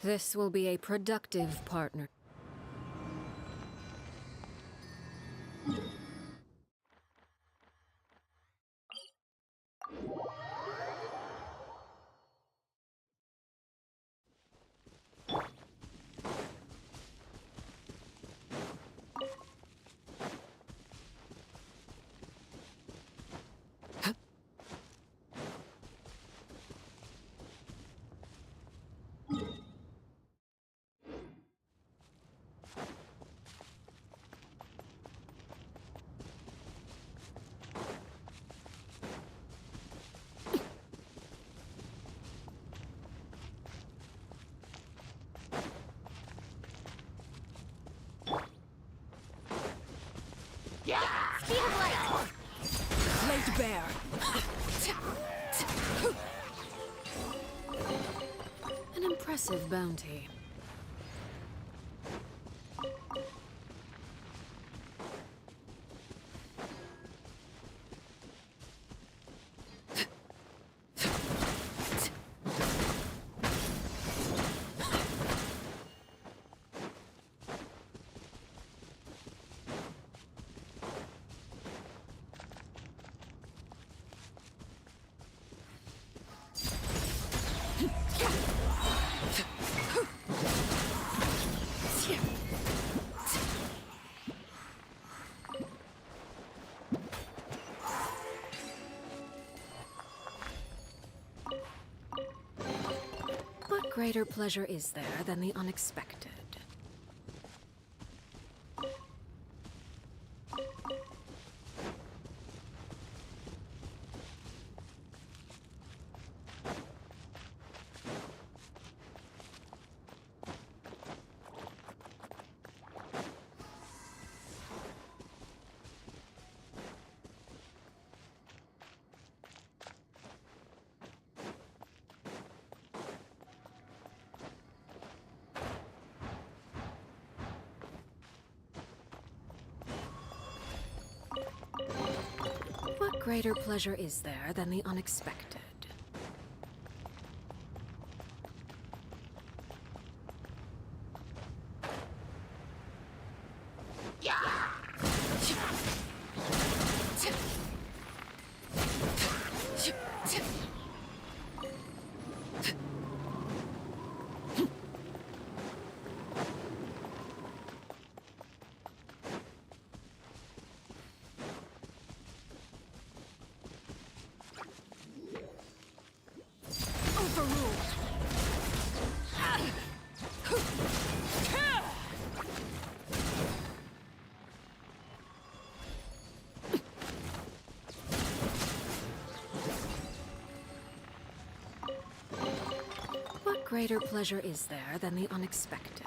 This will be a productive partner. Speed of light! Laid bare. An impressive bounty. What greater pleasure is there than the unexpected? What greater pleasure is there than the unexpected? greater pleasure is there than the unexpected?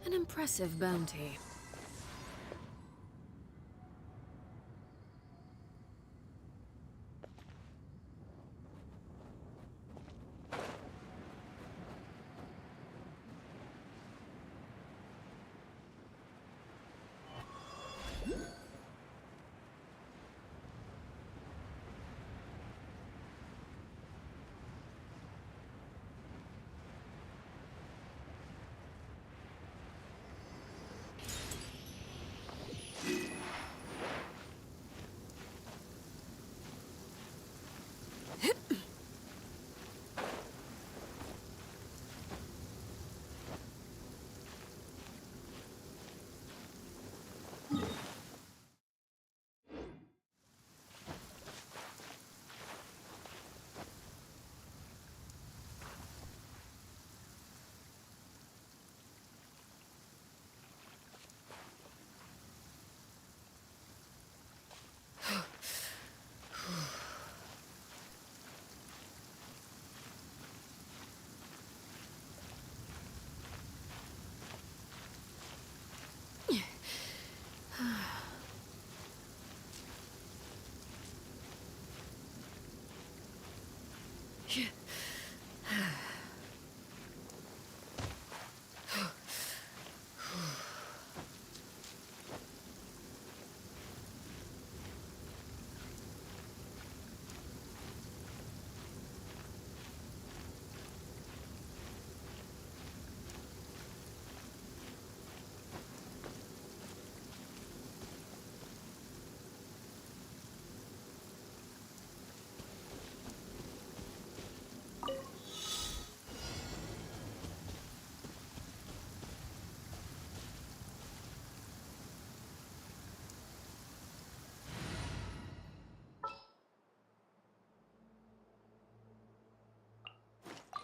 An impressive bounty.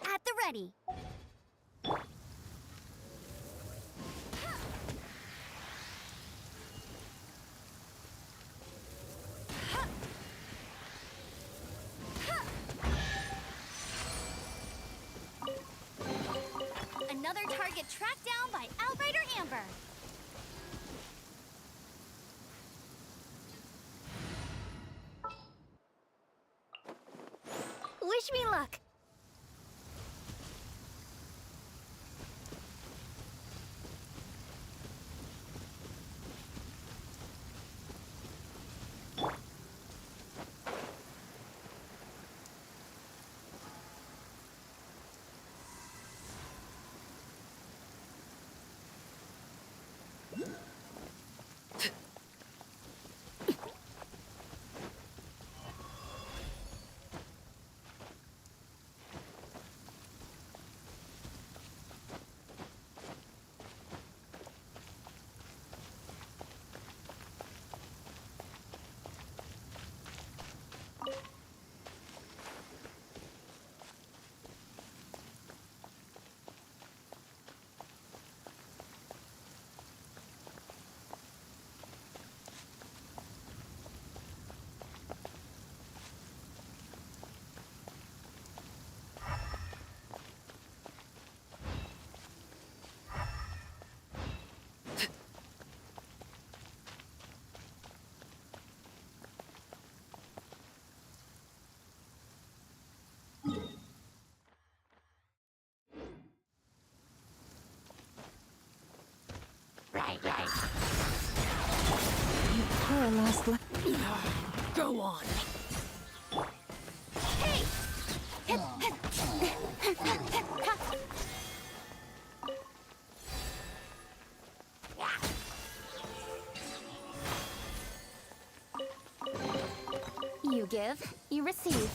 At the ready. Another target tracked down by Outrider Amber. Wish me luck. our last Go on. You give, you receive.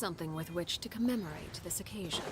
something with which to commemorate this occasion.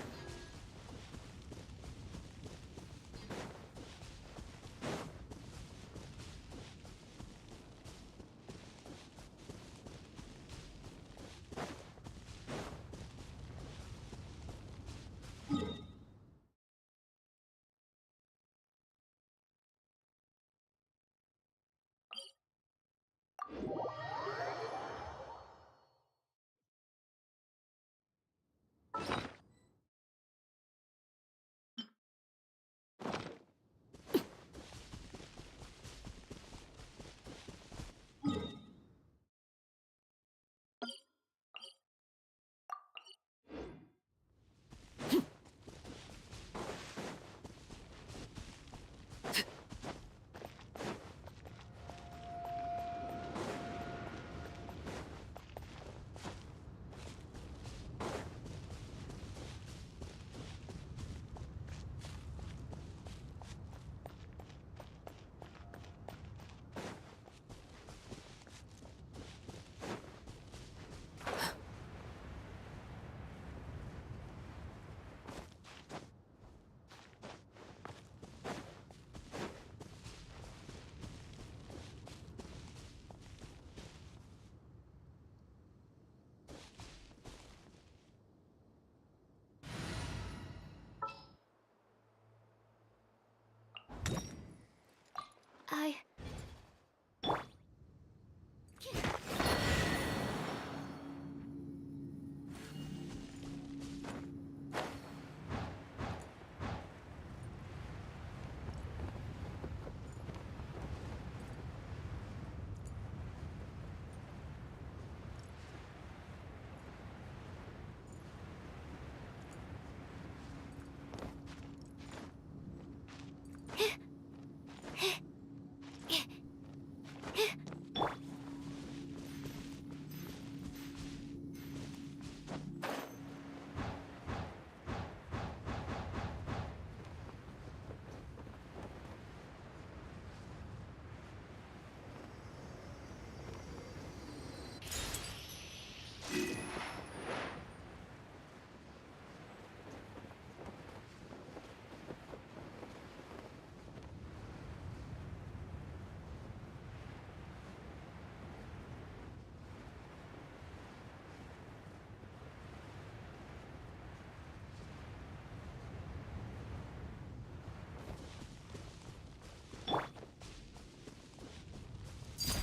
I...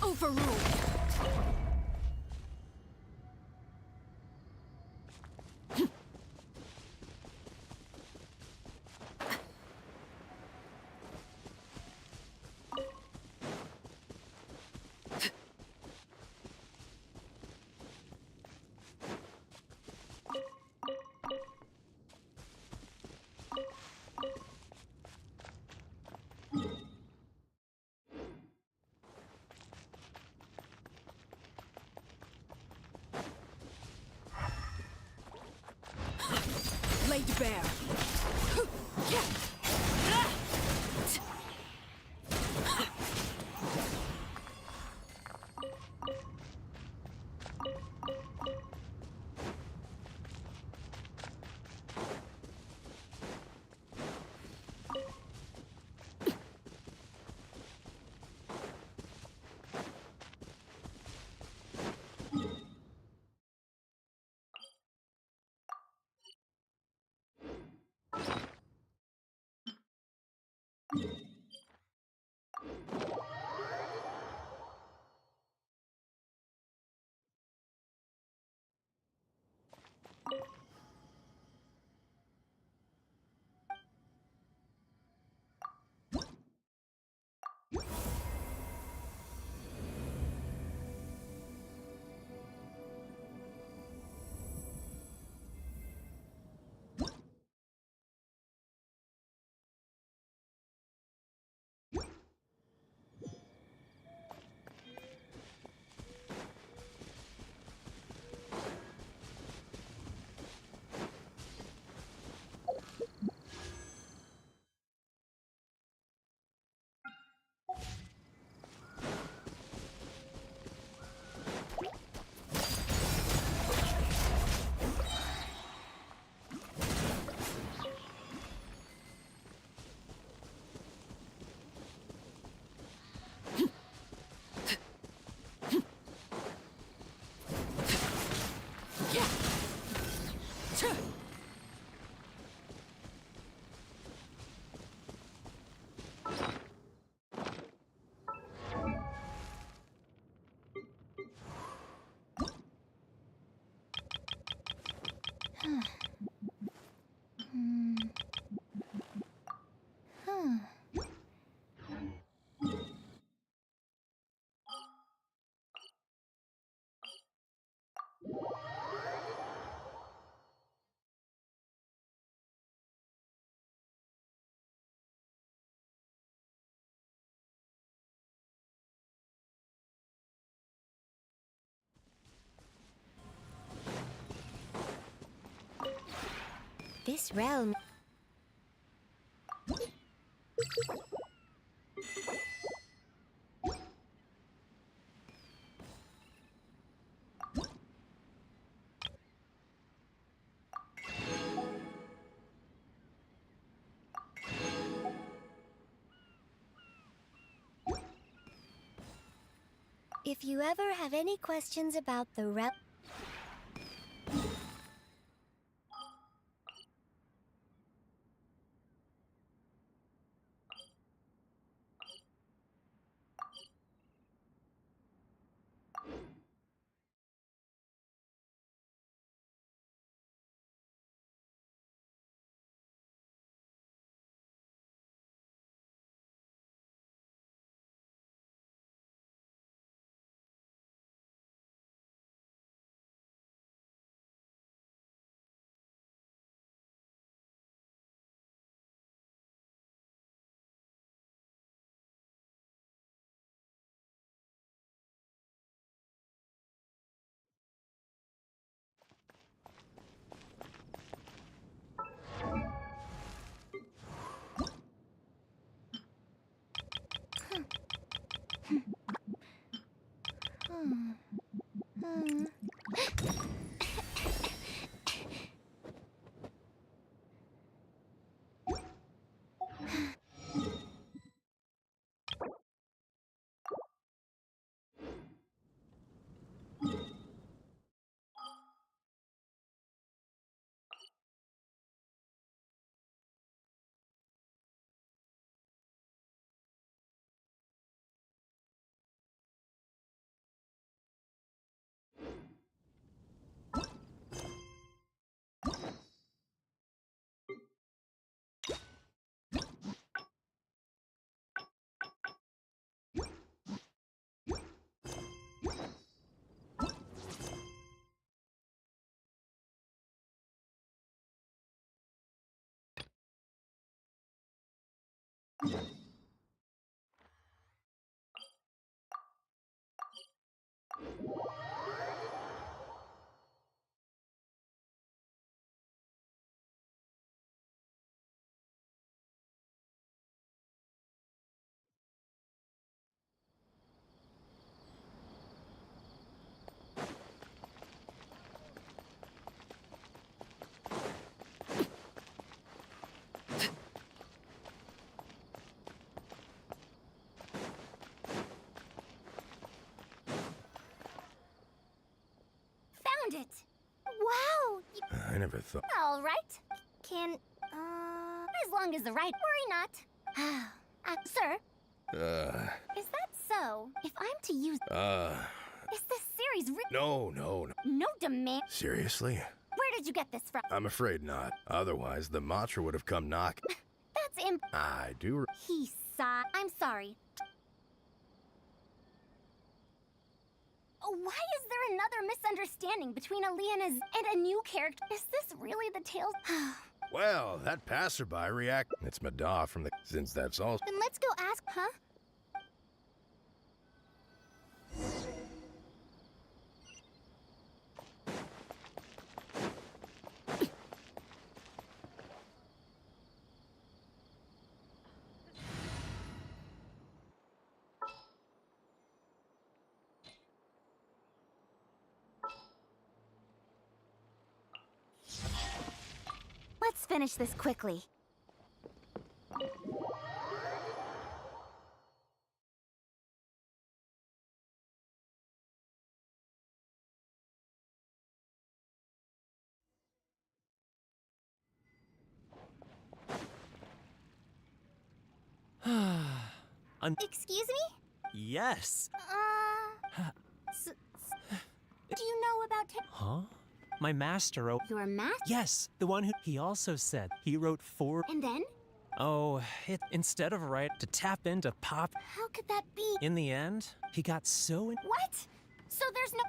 Overruled! Laid bare. This realm... If you ever have any questions about the rep... It. Wow! I never thought... All right. Can, as long as the right... Worry not. Sir? Is that so? If I'm to use... Is this series No. No demand... Seriously? Where did you get this from? I'm afraid not. Otherwise, the Matra would have come knock... That's I do... He sighed. I'm sorry. Why is there another misunderstanding between Aliena's and a new character? Is this really the tale? Well, that passerby react... It's Mada from the... Since that's all... Then let's go ask, huh? Let's finish this quickly. Excuse me? Yes. Do you know about... Huh? My master wrote... Your master? Yes, the one who... He also said he wrote 4... And then? Oh, instead of write to tap into pop... How could that be? In the end, he got so... What? So there's no...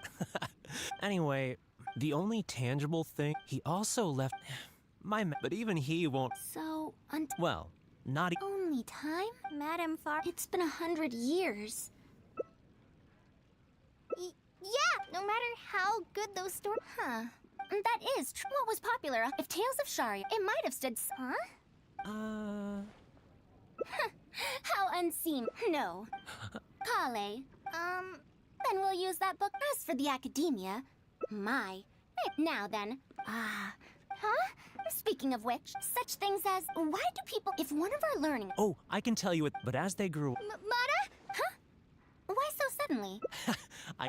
Anyway, the only tangible thing... He also left... But even he won't... So... Well, not... Only time? Madame Far... It's been 100 years. Yeah, no matter how good those stories... Huh. That is true. What was popular? If Tales of Sharia, it might have stood. Huh? How unseem. No. Kale. Then we'll use that book. As for the academia, my. Now then. Huh? Speaking of which, such things as why do people, if one of our learning. Oh, I can tell you it, but as they grew. Mara? Huh? Why so suddenly? I.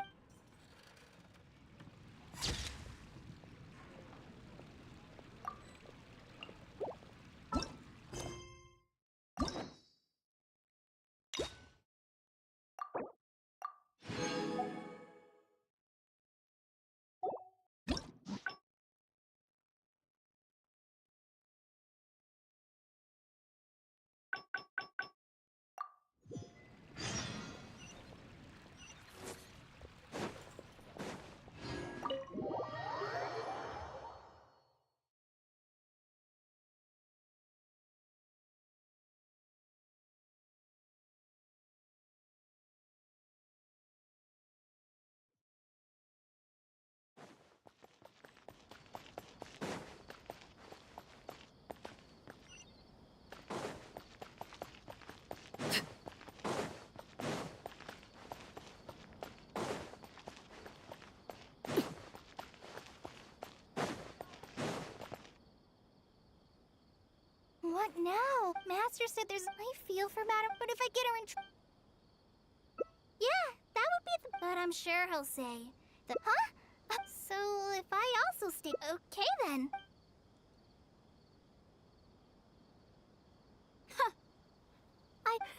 What now? Master said there's. I feel for Madam, but if I get her in yeah, that would be the. But I'm sure he'll say that. Huh? So if I also stay. Okay then. Huh.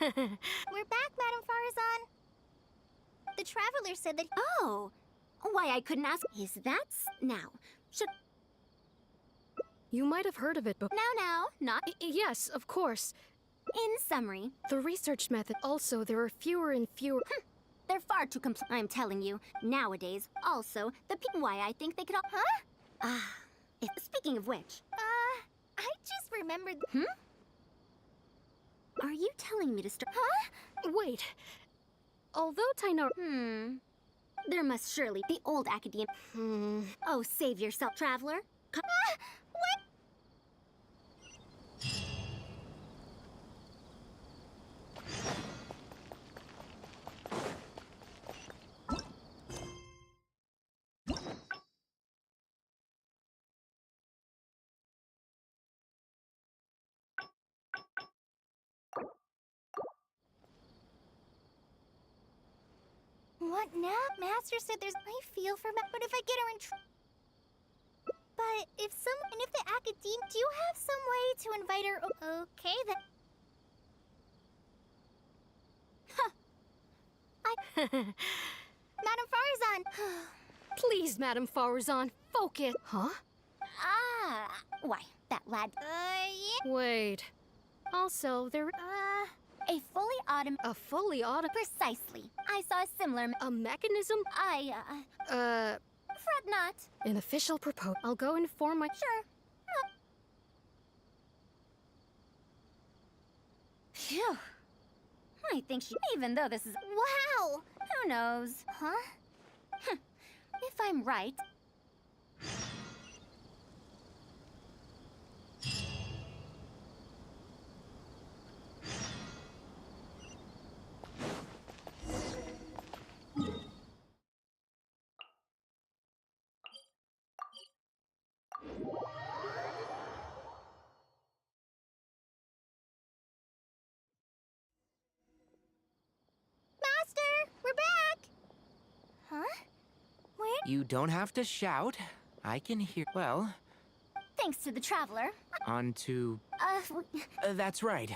We're back, Madam Farazan. The Traveler said that. Oh. Why I couldn't ask. Is that. Now. Should. You might have heard of it, but Now, not. yes, of course. In summary, The research method. Also, there are fewer and fewer. they're far too I'm telling you, nowadays. Also, the why I think they could all. Huh? Speaking of which. I just remembered. Are you telling me to start? Huh? Wait. Although Tainara. There must surely be old academia. Oh, save yourself, Traveler. What? What now? Master said there's. I feel for but if I get her in But if the academe, do you have some way to invite her? Okay then. Madam Farazan. Please, Madam Farazan, focus. Huh? Why that lad? Yeah. Wait. Also, there. A fully autumn. A fully auto. Precisely. I saw a similar. A mechanism? Fret not. An official proposal. I'll go inform my. Sure. Phew. I think she. Even though this is. Wow! Who knows? Huh? If I'm right. We're back! Huh? Where? You don't have to shout. I can hear. Well, Thanks to the Traveler. on to. That's right.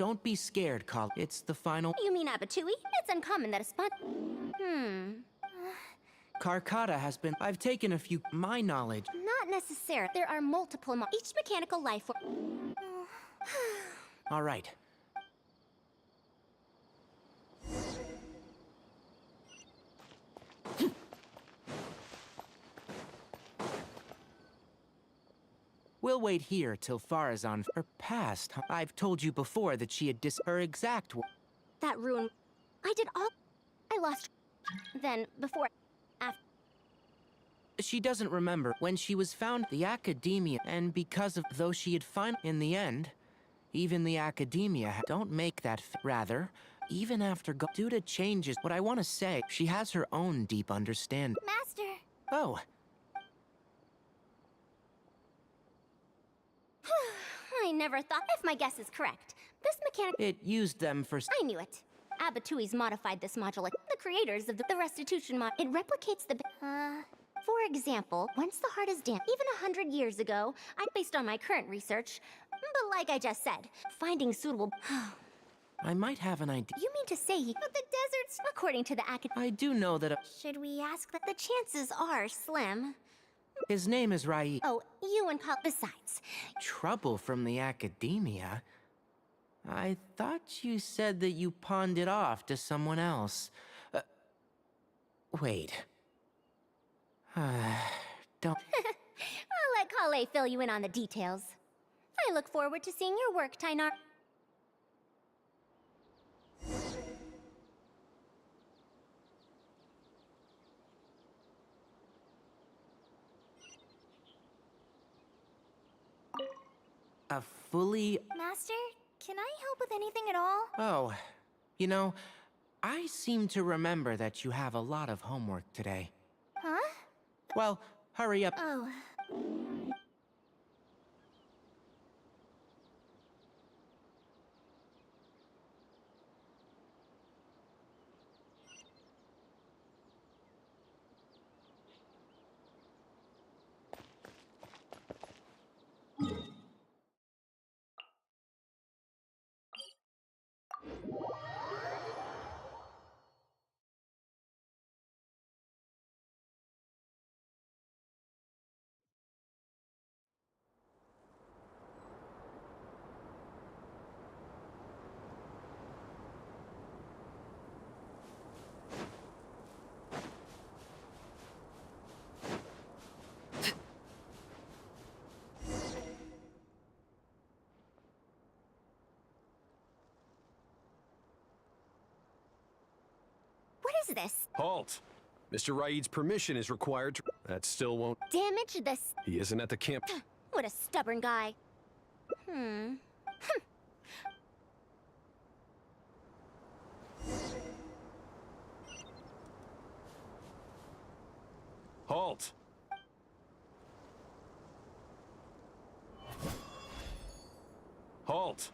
Don't be scared, Kale. It's the final. You mean Abatui? It's uncommon that a spot. Karkata has been. I've taken a few. My knowledge. Not necessarily. There are multiple each mechanical life form. All right. We'll wait here till Farazan or past. I've told you before that she had her exact. That ruined. I did all. I lost. Then before. After. She doesn't remember when she was found the academia, and because of though she had found in the end, even the academia don't make that. Rather, even after due to changes, what I want to say, she has her own deep understanding. Master. Oh. I never thought, if my guess is correct, this mechanic. It used them for. I knew it. Abatui's modified this module. The creators of the restitution mod. It replicates the. For example, once the heart is damp, even 100 years ago, based on my current research, but like I just said, finding suitable. I might have an idea. You mean to say but the deserts, according to the I do know that. Should we ask that the chances are slim? His name is Rai. Oh, you and Kale. Besides, trouble from the academia. I thought you said that you pawned it off to someone else. Wait. Don't. I'll let Kale fill you in on the details. I look forward to seeing your work, Tainar. A fully... Master, can I help with anything at all? Oh, you know, I seem to remember that you have a lot of homework today. Huh? Well, hurry up. Oh. What is this? Halt! Mr. Raid's permission is required to... That still won't... Damage this... He isn't at the camp... What a stubborn guy. Halt! Halt!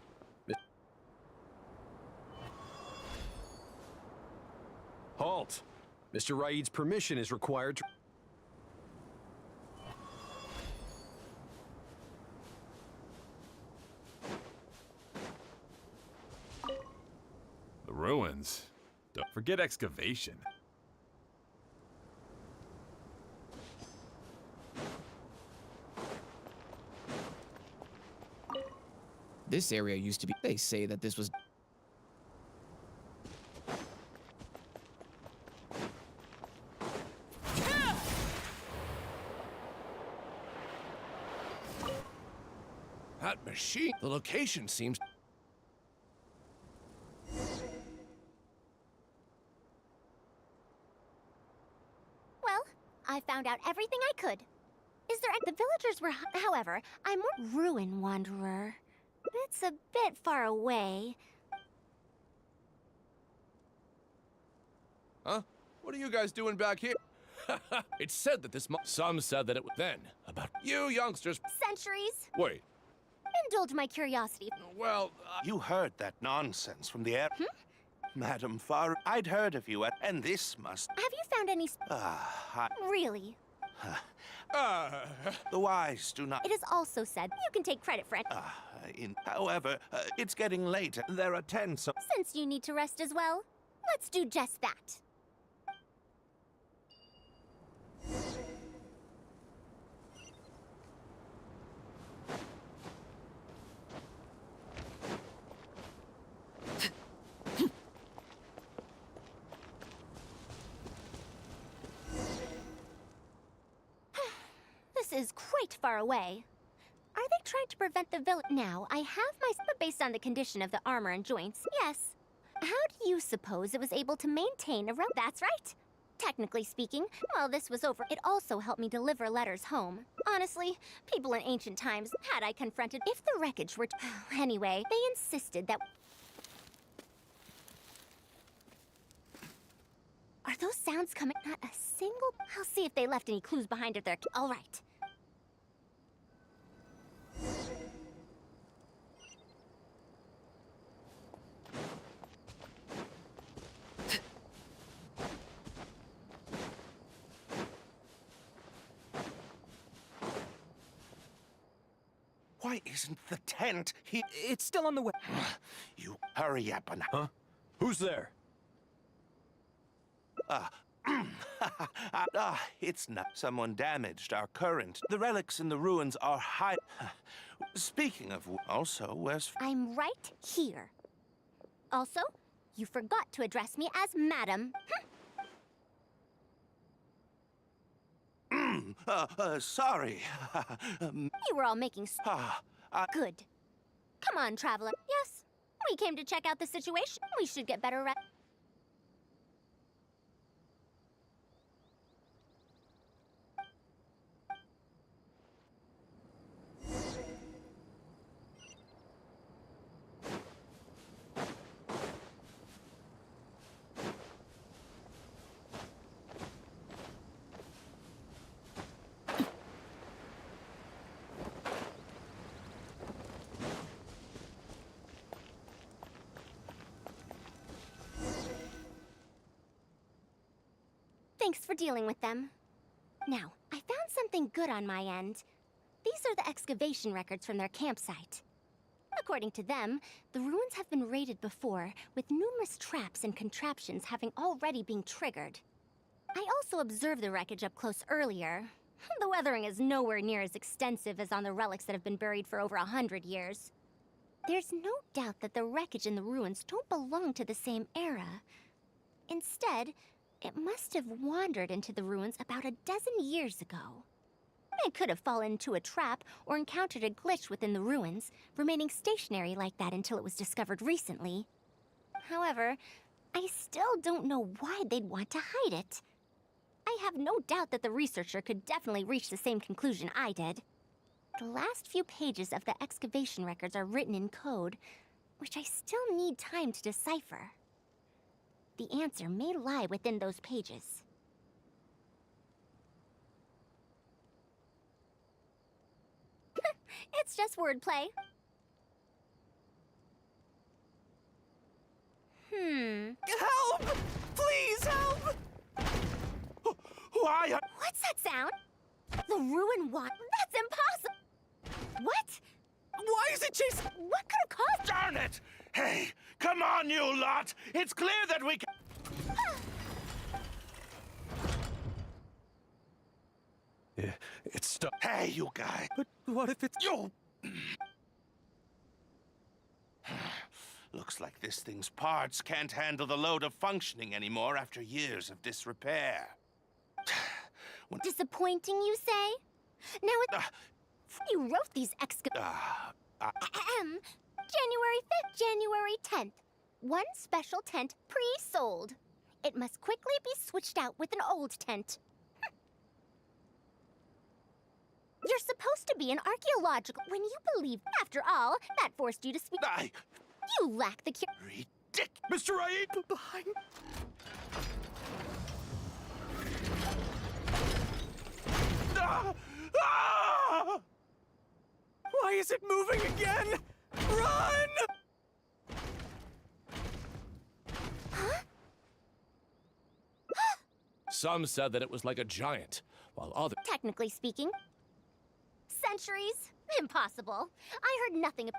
Halt! Mr. Raid's permission is required to... The ruins. Don't forget excavation. This area used to be... They say that this was... That machine... The location seems... Well, I found out everything I could. Is there... The villagers were... However, I'm more... Ruin Wanderer. It's a bit far away. Huh? What are you guys doing back here? It's said that this some said that it was then. About you youngsters... Centuries? Wait. Indulge my curiosity. Well, You heard that nonsense from the air... Madam Farr, I'd heard of you, and this must... Have you found any... Really? The wise do not... It is also said you can take credit for it. However, it's getting late. There are 10 so... Since you need to rest as well, let's do just that. This is quite far away. Are they trying to prevent the village? Now, I have my... But based on the condition of the armor and joints, yes. How do you suppose it was able to maintain a road? That's right. Technically speaking, while this was over, it also helped me deliver letters home. Honestly, people in ancient times, had I confronted... If the wreckage were... Anyway, they insisted that... Are those sounds coming? Not a single... I'll see if they left any clues behind at their... All right. Why isn't the tent here? It's still on the way. You hurry up and... Huh? Who's there? It's not. Someone damaged our current. The relics in the ruins are high... Speaking of... Also, where's... I'm right here. Also, you forgot to address me as Madam. Sorry. You were all making... Good. Come on, traveler. Yes, we came to check out the situation. We should get better rest. Thanks for dealing with them. Now, I found something good on my end. These are the excavation records from their campsite. According to them, the ruins have been raided before, with numerous traps and contraptions having already been triggered. I also observed the wreckage up close earlier. The weathering is nowhere near as extensive as on the relics that have been buried for over 100 years. There's no doubt that the wreckage and the ruins don't belong to the same era. Instead, it must have wandered into the ruins about a dozen years ago. It could have fallen into a trap or encountered a glitch within the ruins, remaining stationary like that until it was discovered recently. However, I still don't know why they'd want to hide it. I have no doubt that the researcher could definitely reach the same conclusion I did. The last few pages of the excavation records are written in code, which I still need time to decipher. The answer may lie within those pages. It's just wordplay. Help! Please help! Why? What's that sound? The ruin water. That's impossible! What? Why is it chasing? What could have caused... Darn it! Hey, come on, you lot! It's clear that we can... Yeah, it's stuck. Hey, you guys! But what if it's... You! Looks like this thing's parts can't handle the load of functioning anymore after years of disrepair. Disappointing, you say? Now you wrote these January 5th, January 10th. One special tent pre-sold. It must quickly be switched out with an old tent. You're supposed to be an archaeological... When you believe... After all, that forced you to speak... You lack the cure... Ridiculous! Mr. Raid! Behind... Why is it moving again? Run! Huh? Some said that it was like a giant, while others... Technically speaking. centuries? Impossible. I heard nothing.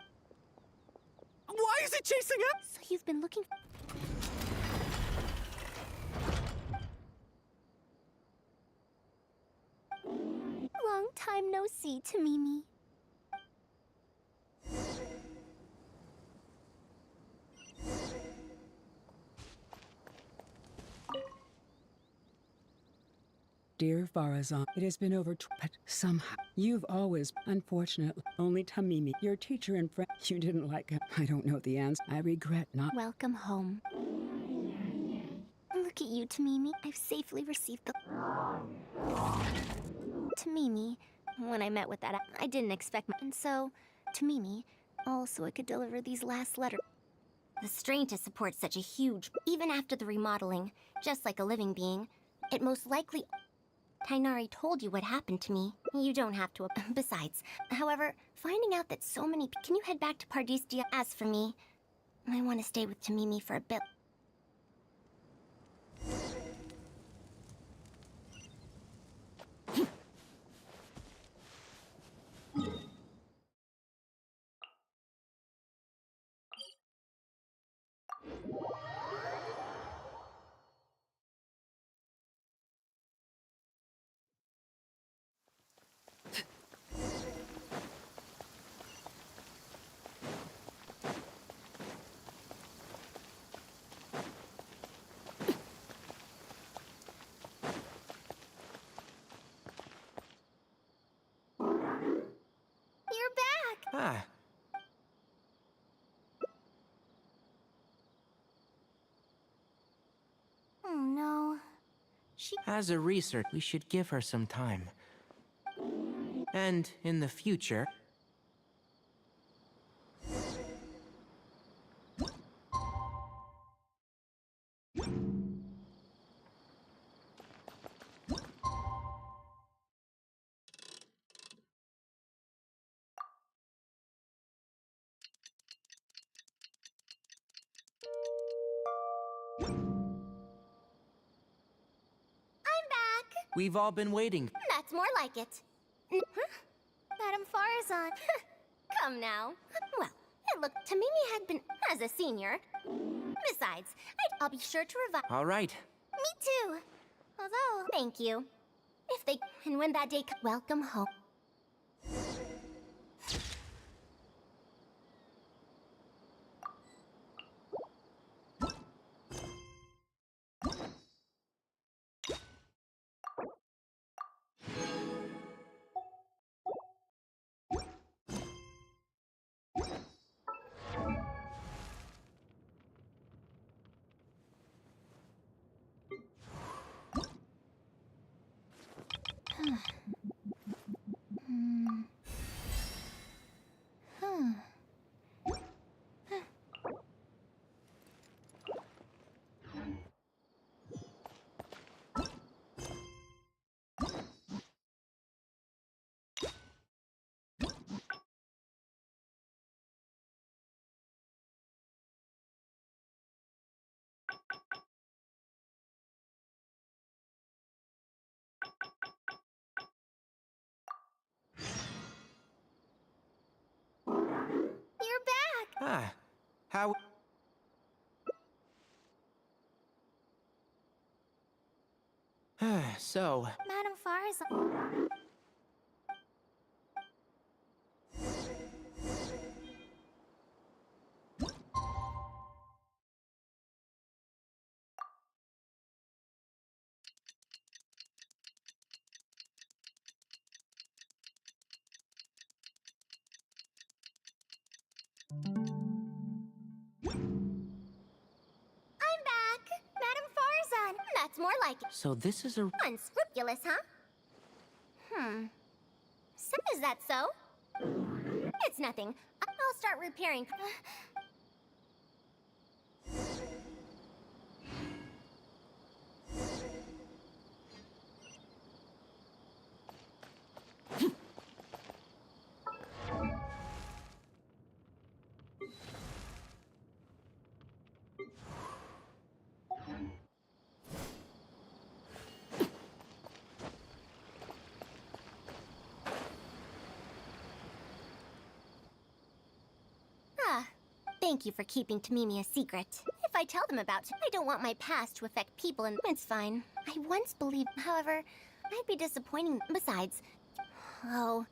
Why is it chasing us? So you've been looking. Long time no see, Tamimi. Dear Farazan, it has been over, but somehow you've always, unfortunately, only Tamimi, your teacher and friend, you didn't like him. I don't know the answer. I regret not. Welcome home. Look at you, Tamimi. I've safely received the. Tamimi, when I met with that, I didn't expect. And so, Tamimi, also I could deliver these last letters. The strain to support such a huge, even after the remodeling, just like a living being, it most likely. Tainari told you what happened to me. You don't have to. Besides, however, finding out that so many. Can you head back to Pardistia? As for me, I want to stay with Tamimi for a bit. You're back! Ah, Oh no. as a research, we should give her some time. And in the future, I'm back! we've all been waiting. That's more like it. Huh? Madame Farazan. Come now. Well, it looked Tamimi had been as a senior. Besides, I'll be sure to revive. All right. Me too. Although, thank you. If they and when that day welcome home. You're back! Ah, how... So... Madame Farazan. I'm back! Madame Farazan! That's more like it. So this is a... Unscrupulous, huh? So is that so? It's nothing. I'll start repairing. Thank you for keeping Tamimi a secret. If I tell them about it, I don't want my past to affect people and it's fine. I once believed, however, I'd be disappointing. Besides, oh...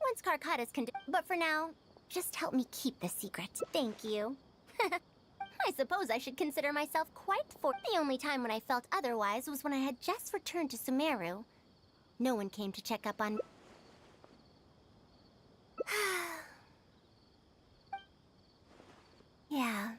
Once Karkata's but for now, just help me keep the secret. Thank you. I suppose I should consider myself quite the only time when I felt otherwise was when I had just returned to Sumeru. No one came to check up on... Yeah.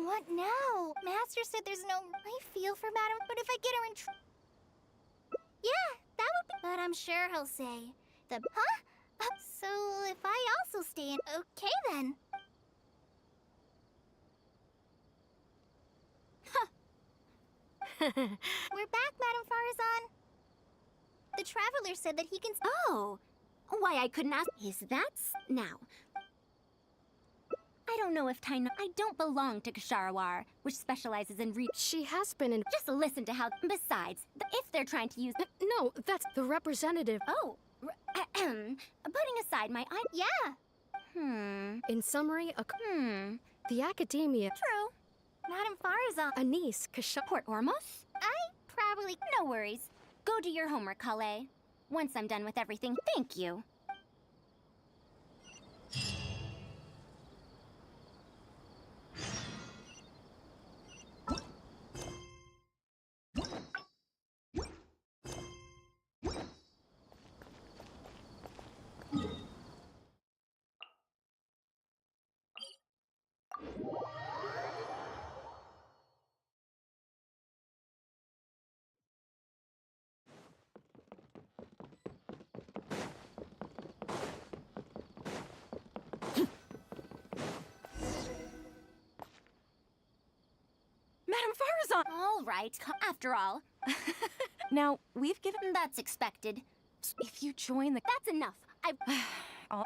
What now? Master said there's no... I feel for Madam, but if I get her in yeah, that would be... But I'm sure he'll say... Huh? So if I also stay in... Okay then. We're back, Madam Farazan. The Traveler said that he can... Oh! Why, I couldn't ask... Is that... Now... I don't know if I don't belong to Ksharawar, which specializes in She has been in... Just listen to how... Besides, if they're trying to use... No, that's the representative. Oh. Putting aside my... Yeah. In summary, the academia... True. Madam Farazan... Anise, Port Ormos? I probably... No worries. Go do your homework, Kale. Once I'm done with everything, thank you. Madam Farazan! All right, after all. Now, we've given... That's expected. If you join the... That's enough. I'll...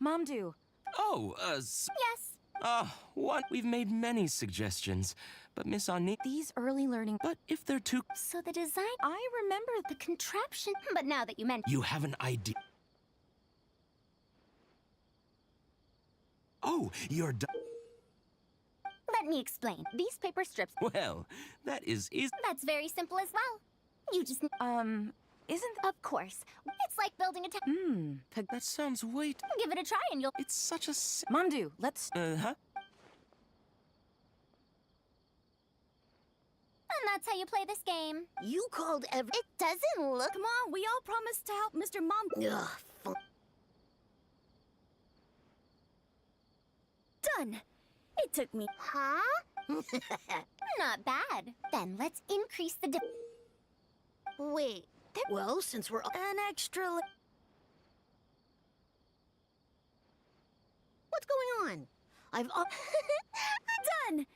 Mamdu. Oh, Yes. What? We've made many suggestions, but Miss Ani... These early learning... But if they're too... So the design... I remember the contraption, but now that you mention... You have an idea. Oh, you're Let me explain. These paper strips... Well, that is... That's very simple as well. You just... Isn't... Of course. It's like building a That sounds way... Give it a try and you'll... It's such a... Mamdu, let's... Huh? And that's how you play this game. You called It doesn't look... Come on, we all promised to help Mr. Mom... Ugh, Done. It took me... Huh? Not bad. Then let's increase the... Wait. Well, since we're... An extra... What's going on? I've... Done!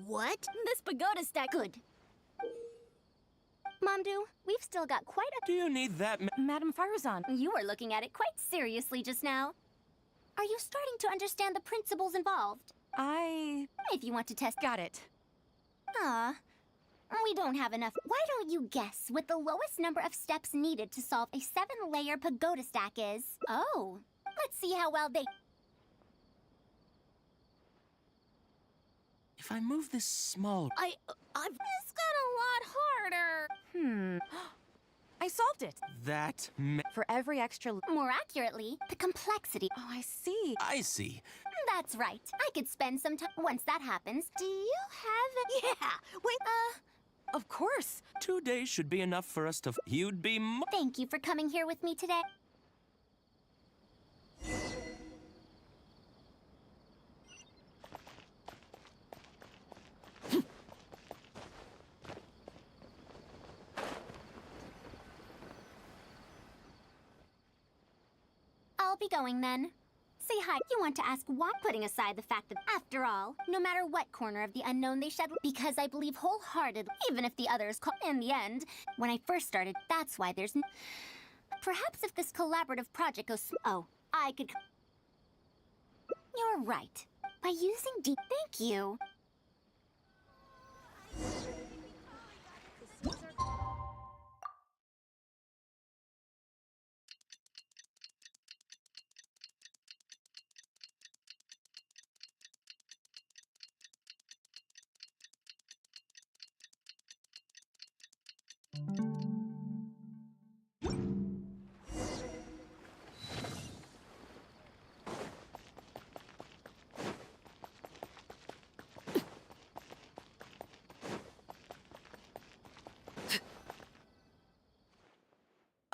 What? This pagoda stack... Good. Mamdu, we've still got quite a... Do you need that... Madam Farazan. You were looking at it quite seriously just now. Are you starting to understand the principles involved? If you want to test... Got it. Ah. We don't have enough. Why don't you guess what the lowest number of steps needed to solve a 7-layer pagoda stack is? Oh, let's see how well they... If I move this small... I've... This got a lot harder. I solved it. That... For every extra... More accurately, the complexity. Oh, I see. I see. That's right. I could spend some time... Once that happens, do you have... Yeah! Wait, Of course. 2 days should be enough for us to... You'd be... Thank you for coming here with me today. I'll be going then. Say hi. You want to ask why? Putting aside the fact that, after all, no matter what corner of the unknown they shed, because I believe wholeheartedly, even if the others call in the end, when I first started, that's why there's perhaps if this collaborative project goes oh, I could... You're right. By using deep... Thank you.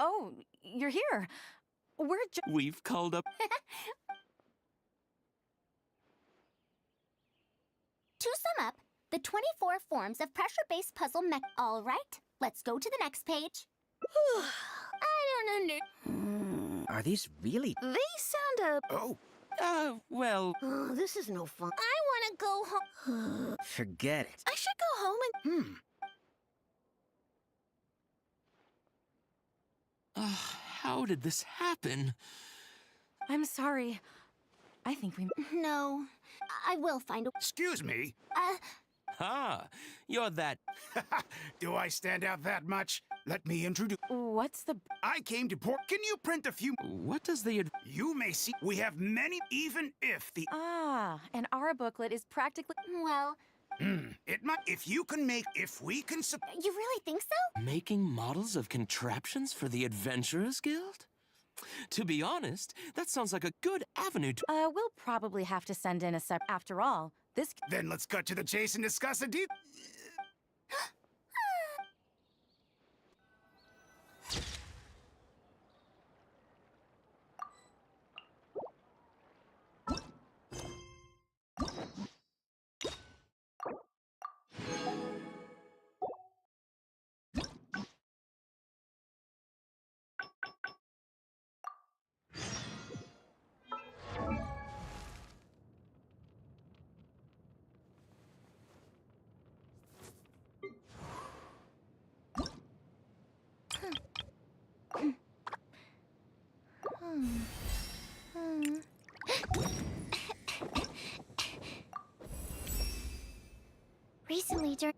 Oh, you're here. We've called up... To sum up, the 24 forms of pressure-based puzzle mech. All right, let's go to the next page. I don't know. Are these really... They sound well... Oh, this is no fun. I want to go home. Forget it. I should go home and... How did this happen? I'm sorry. I think we... No, I will find a... Excuse me? Ah, you're that... Do I stand out that much? Let me introduce... What's the... I came to port... Can you print a few... What does the... You may see we have many, even if the... Ah, and our booklet is practically... Well... It might... If you can make... If we can... You really think so? Making models of contraptions for the Adventurers Guild? To be honest, that sounds like a good avenue to... We'll probably have to send in a sep... After all, this... Then let's cut to the chase and discuss a deal. Recently, during...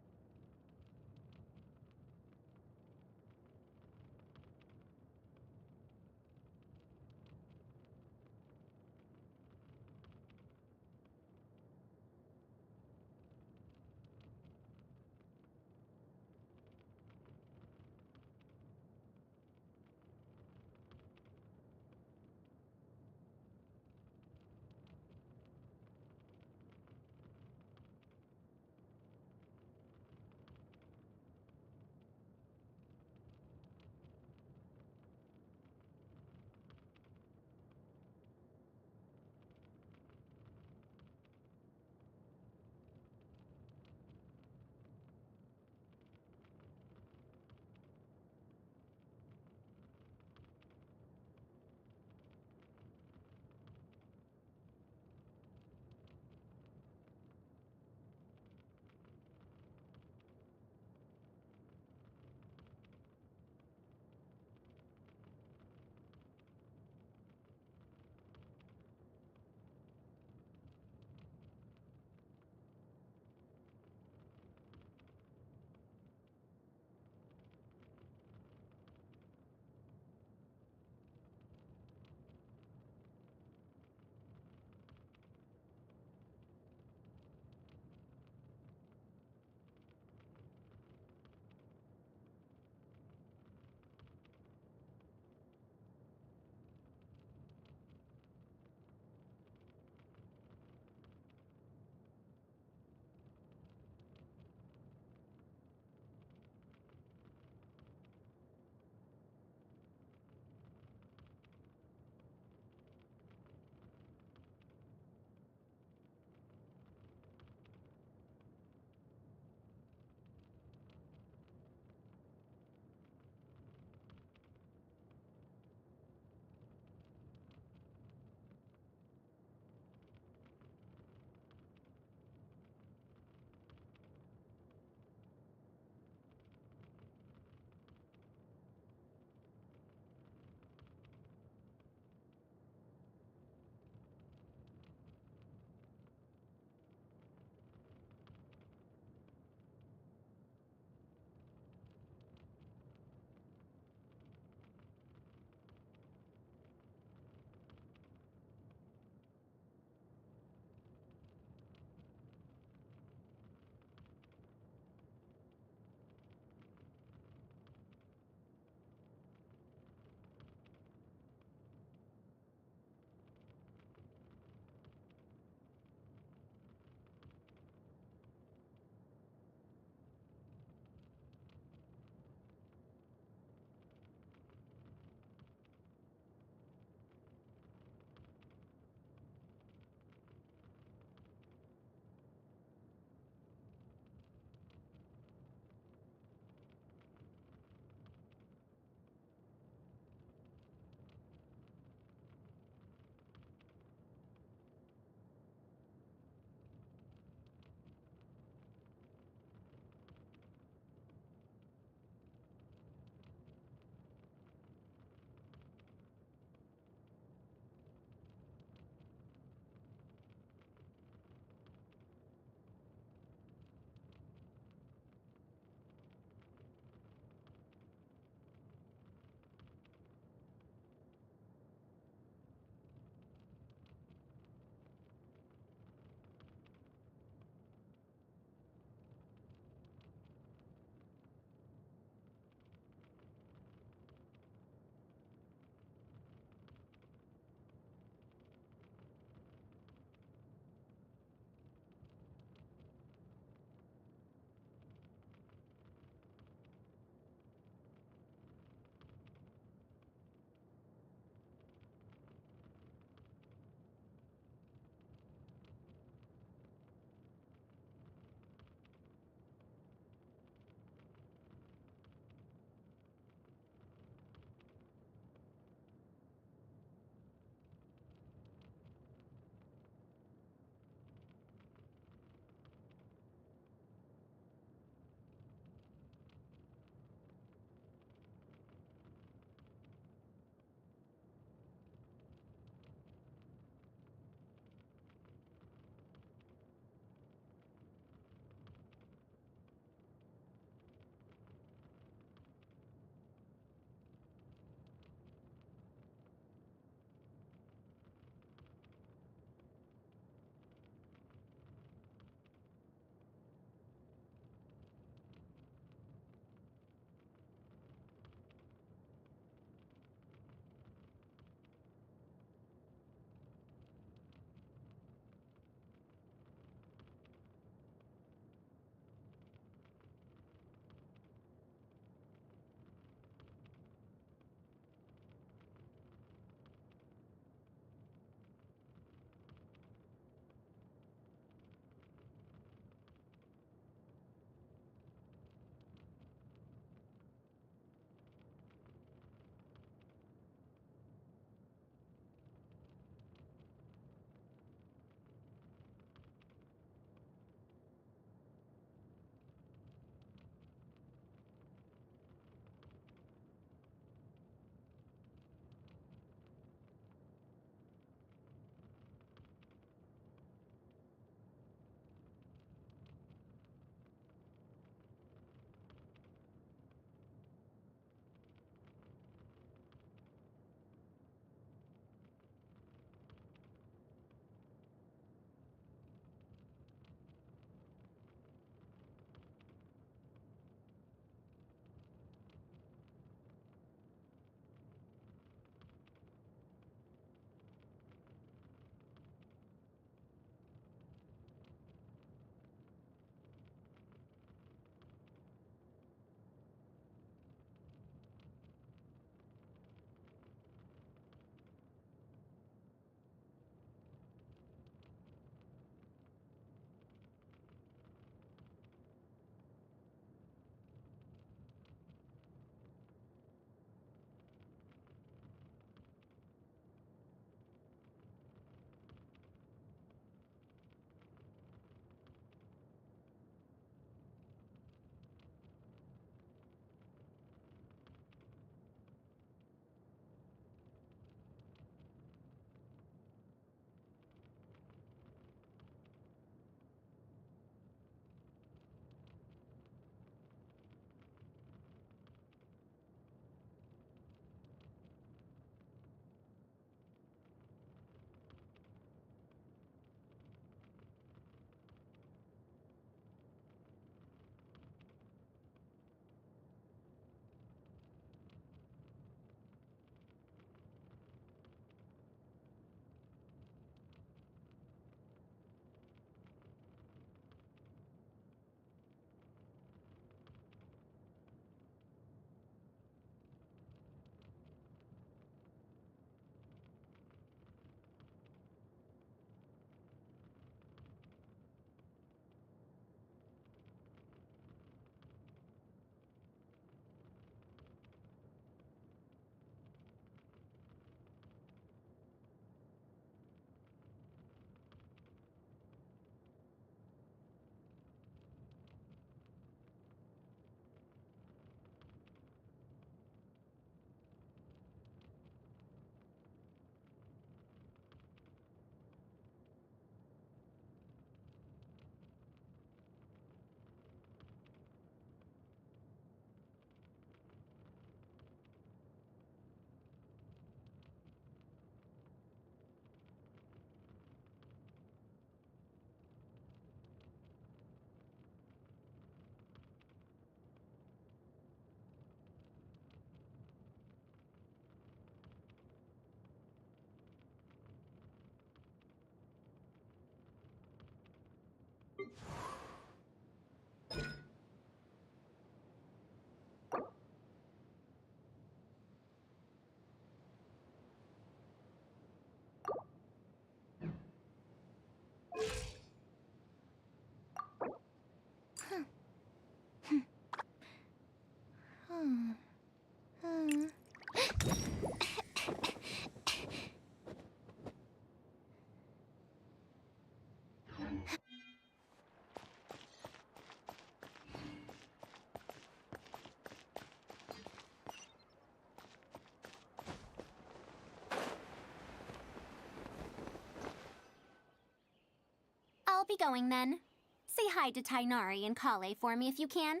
I'll be going then. Say hi to Tainari and Kale for me if you can.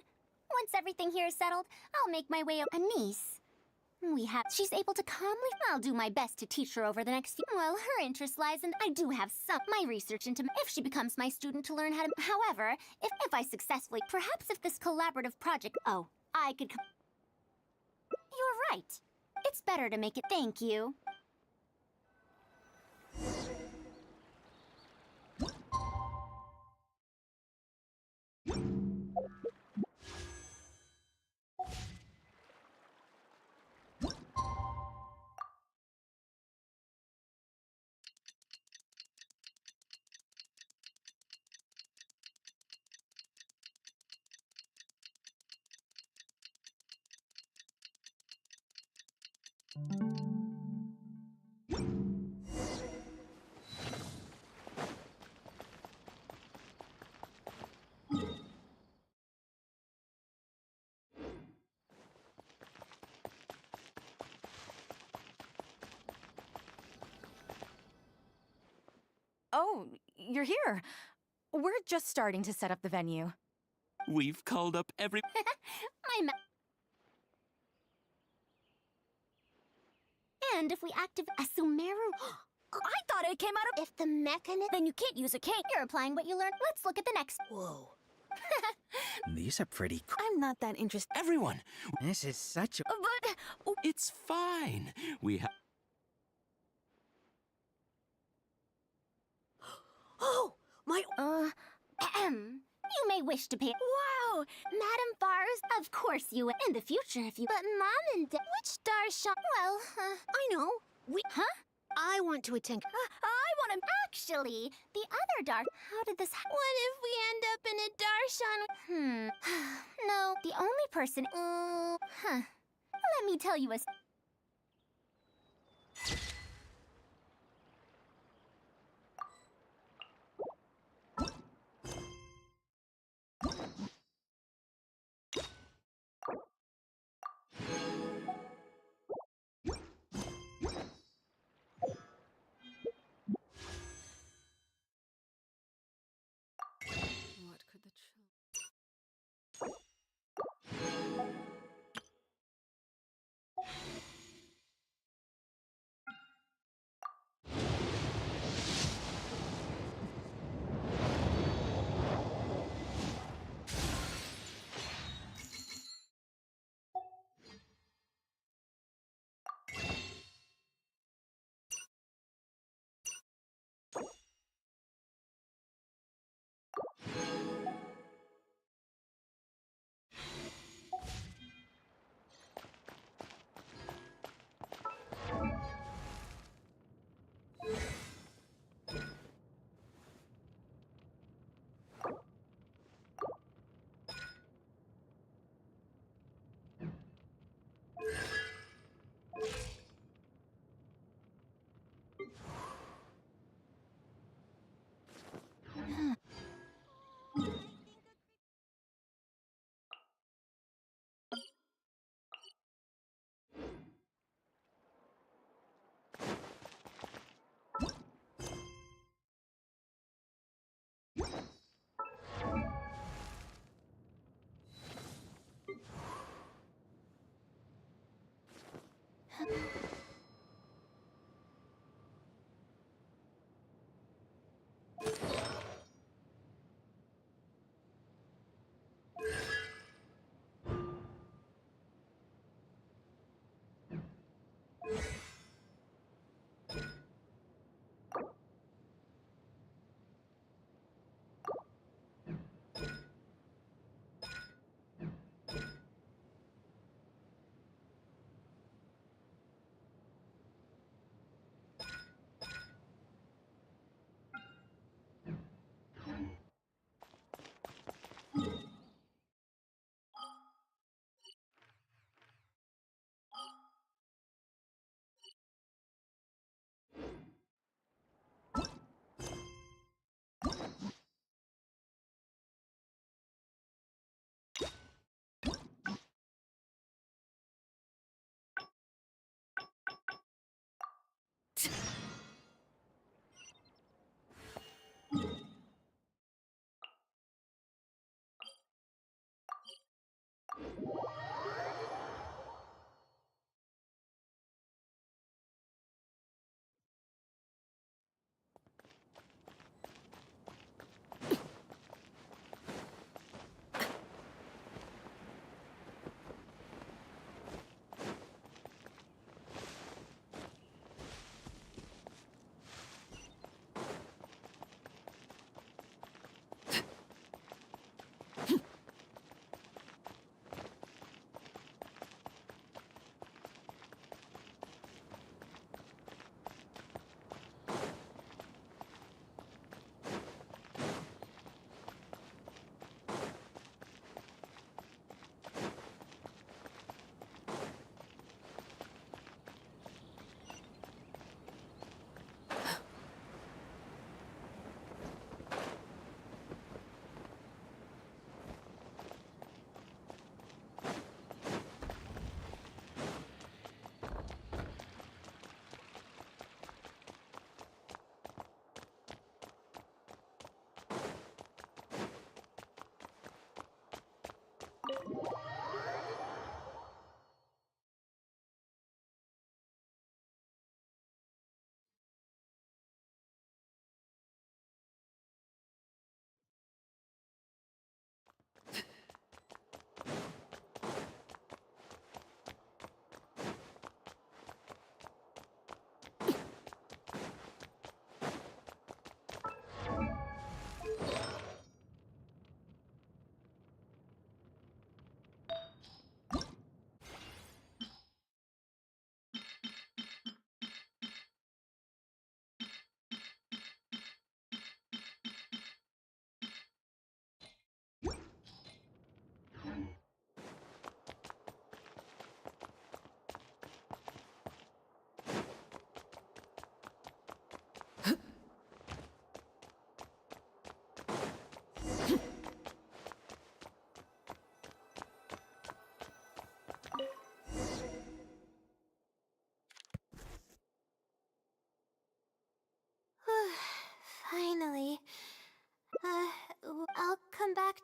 Once everything here is settled, I'll make my way up. A niece. She's able to calmly. I'll do my best to teach her over the next few. Well, her interest lies in. I do have my research into if she becomes my student to learn how to. However, if I successfully, perhaps if this collaborative project. Oh, I could. You're right. It's better to make it. Thank you. Oh, you're here. We're just starting to set up the venue. We've called up every... And if we activate a Sumeru... I thought it came out of... If the mechanism... Then you can't use a cane. You're applying what you learned. Let's look at the next... Whoa. These are pretty cool. I'm not that interested. Everyone! This is such a... But... It's fine. We have... Oh, my... You may wish to pay... Wow! Madam Bars, of course you... In the future, if you... But Mom and Dad... Which Darshan... Well, I know. Huh? I want to attend... I want to... Actually, the other Dar... How did this... What if we end up in a Darshan... No, the only person... Let me tell you a... What could the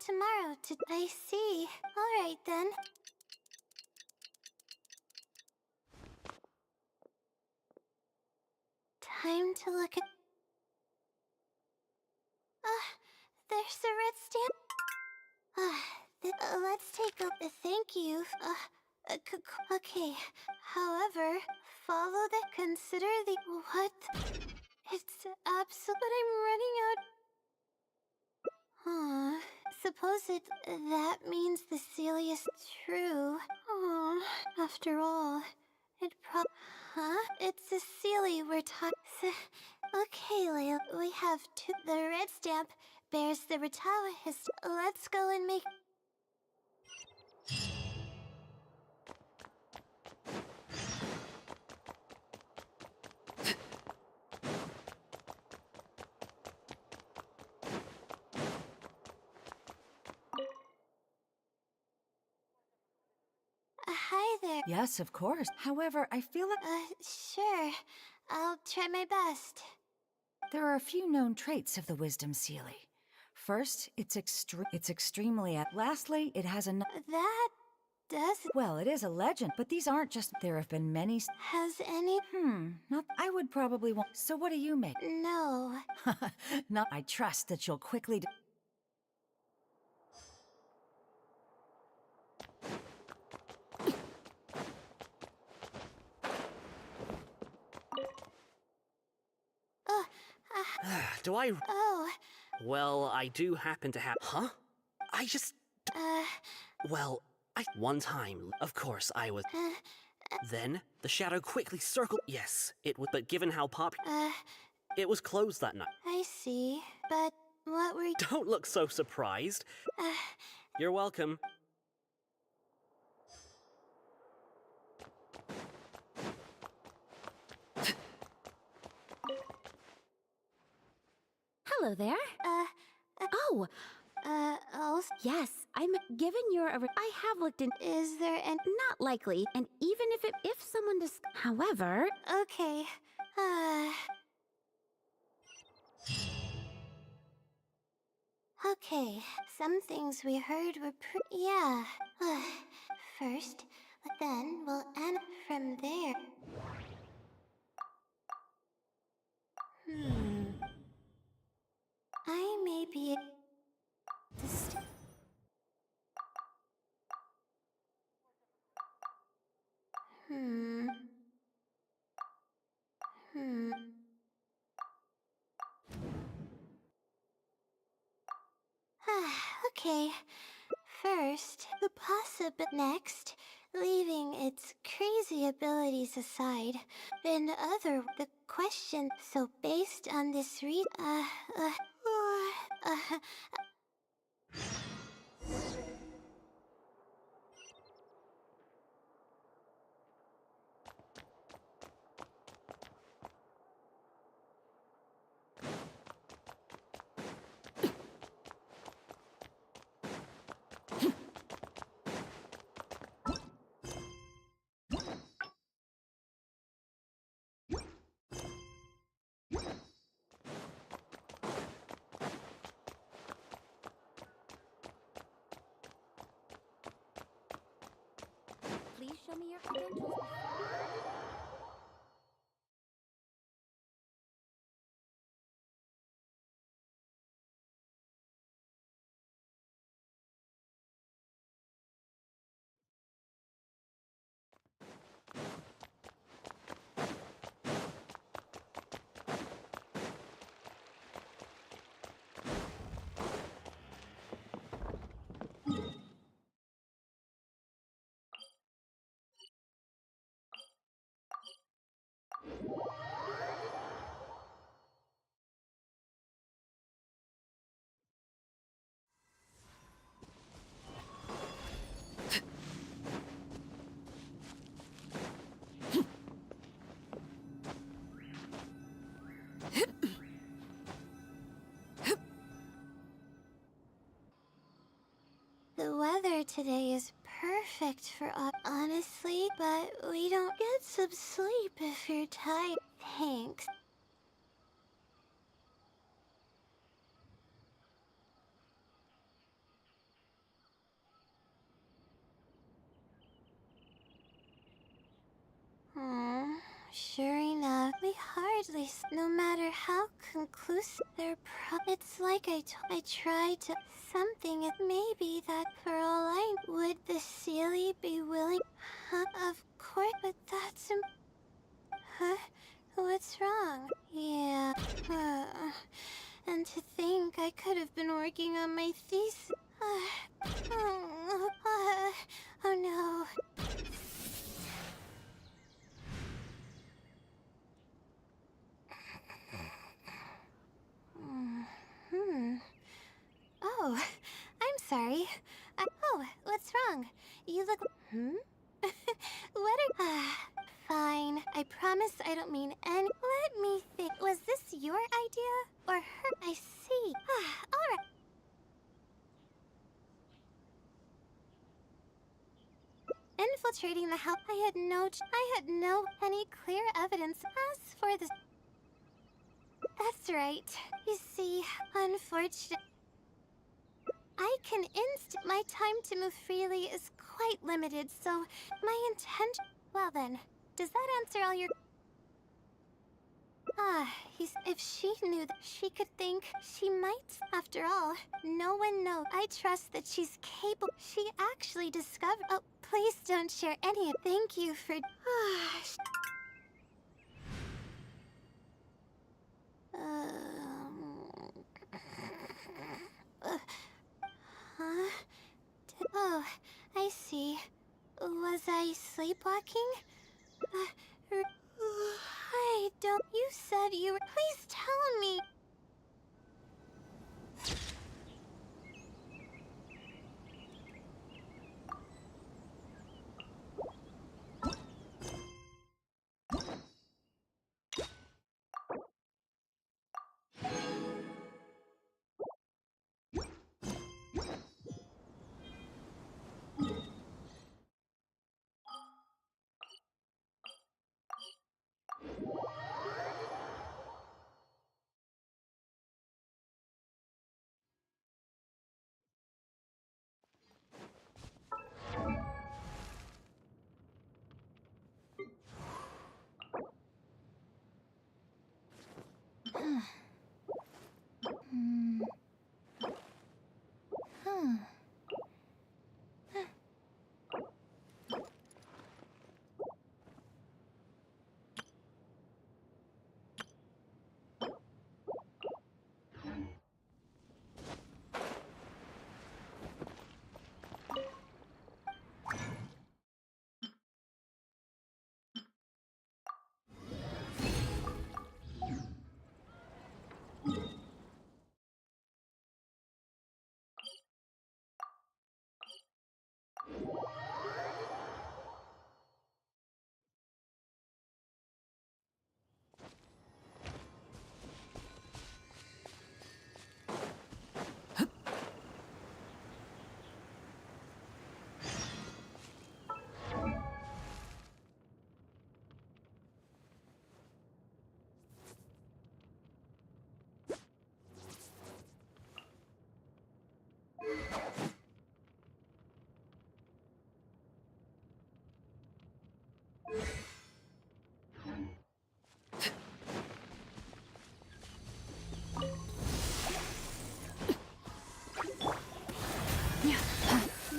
tomorrow to... I see. Alright then. Time to look at... there's the red stamp. Let's take a... Thank you. Okay. However, follow the... Consider the... What? It's absolute... But I'm running out... Suppose that means the Celia is true. After all, it It's Cecilia we're talking... Okay, Leia, we have two... The red stamp bears the Ratawa history. Let's go and make... Hi there. Yes, of course. However, I feel like... Sure. I'll try my best. There are a few known traits of the Wisdom Sealy. First, it's extremely... Lastly, it has a... That does... Well, it is a legend, but these aren't just... There have been many... Has any... Not... I would probably want... So what do you make? No. Not... I trust that you'll quickly... Do I... Oh. Well, I do happen to have... Huh? I just... Well, one time, of course, I was... Then, the shadow quickly circled... Yes, it was... But given how it was closed that night. I see. But what were you... Don't look so surprised. You're welcome. Hello there. Yes, I'm given your... I have looked in... Is there an... Not likely, and even if someone does... However... Okay. Okay, some things we heard were yeah. First, then we'll end from there. I may be... Okay. First, the next, leaving its crazy abilities aside, the question, so based on this Please show me your credentials. The weather today is perfect for honestly, but we don't get some sleep if you're tired. Thanks. Sure enough, we hardly, no matter how conclusive it's like I tried to, something, maybe that for all I, would the Sealy be willing? Huh, of course, but that's, huh? What's wrong? Yeah, and to think I could have been working on my thesis. Oh no. Oh, I'm sorry. Oh, what's wrong? You look... What are... Fine. I promise I don't mean any... Let me think. Was this your idea? Or her? I see. Alright. Infiltrating the house. I had no any clear evidence. As for the... That's right. You see, unfortunately... I can my time to move freely is quite limited, so my intention... Well then, does that answer all your... If she knew that she could think, she might. After all, no one knows. I trust that she's capable. She actually discovered... Oh, please don't share any... Thank you for... Huh? Oh, I see. Was I sleepwalking? I don't... You said you were... Please tell me.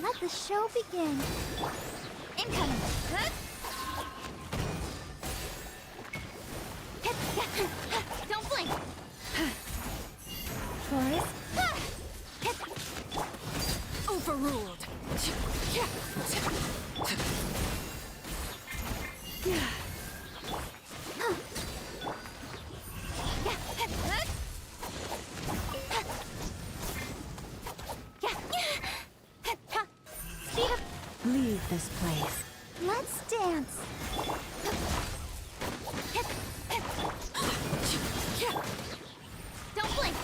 Let the show begin. Incoming. Don't blink. Boris. Overruled. Leave this place. Let's dance. Don't blink.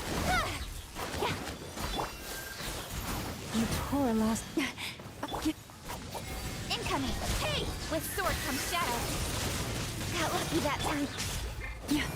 You poor lost... Incoming. Hey! With sword comes shadow. Got lucky that time. Yeah.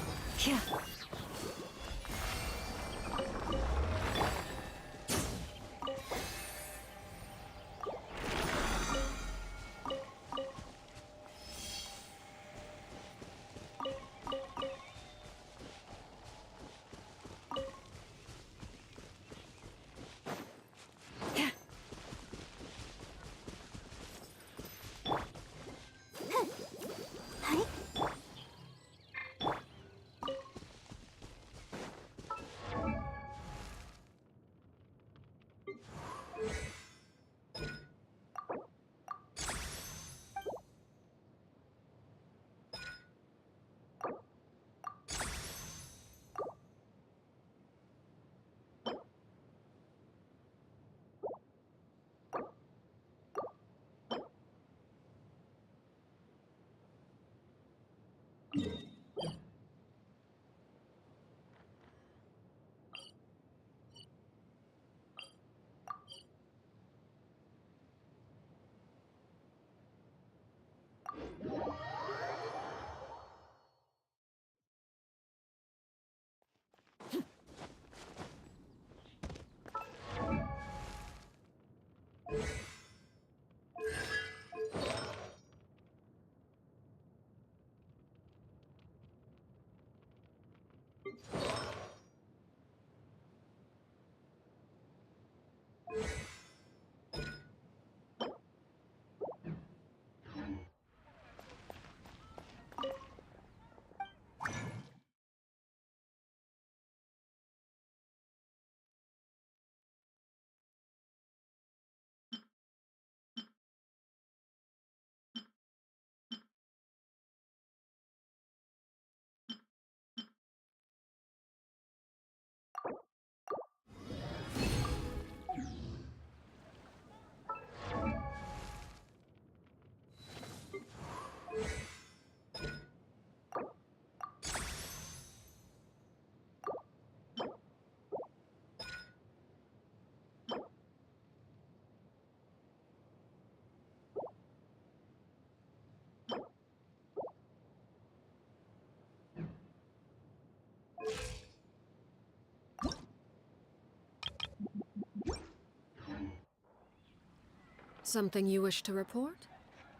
Something you wish to report?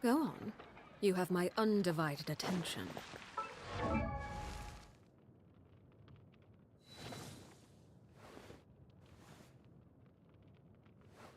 Go on. You have my undivided attention.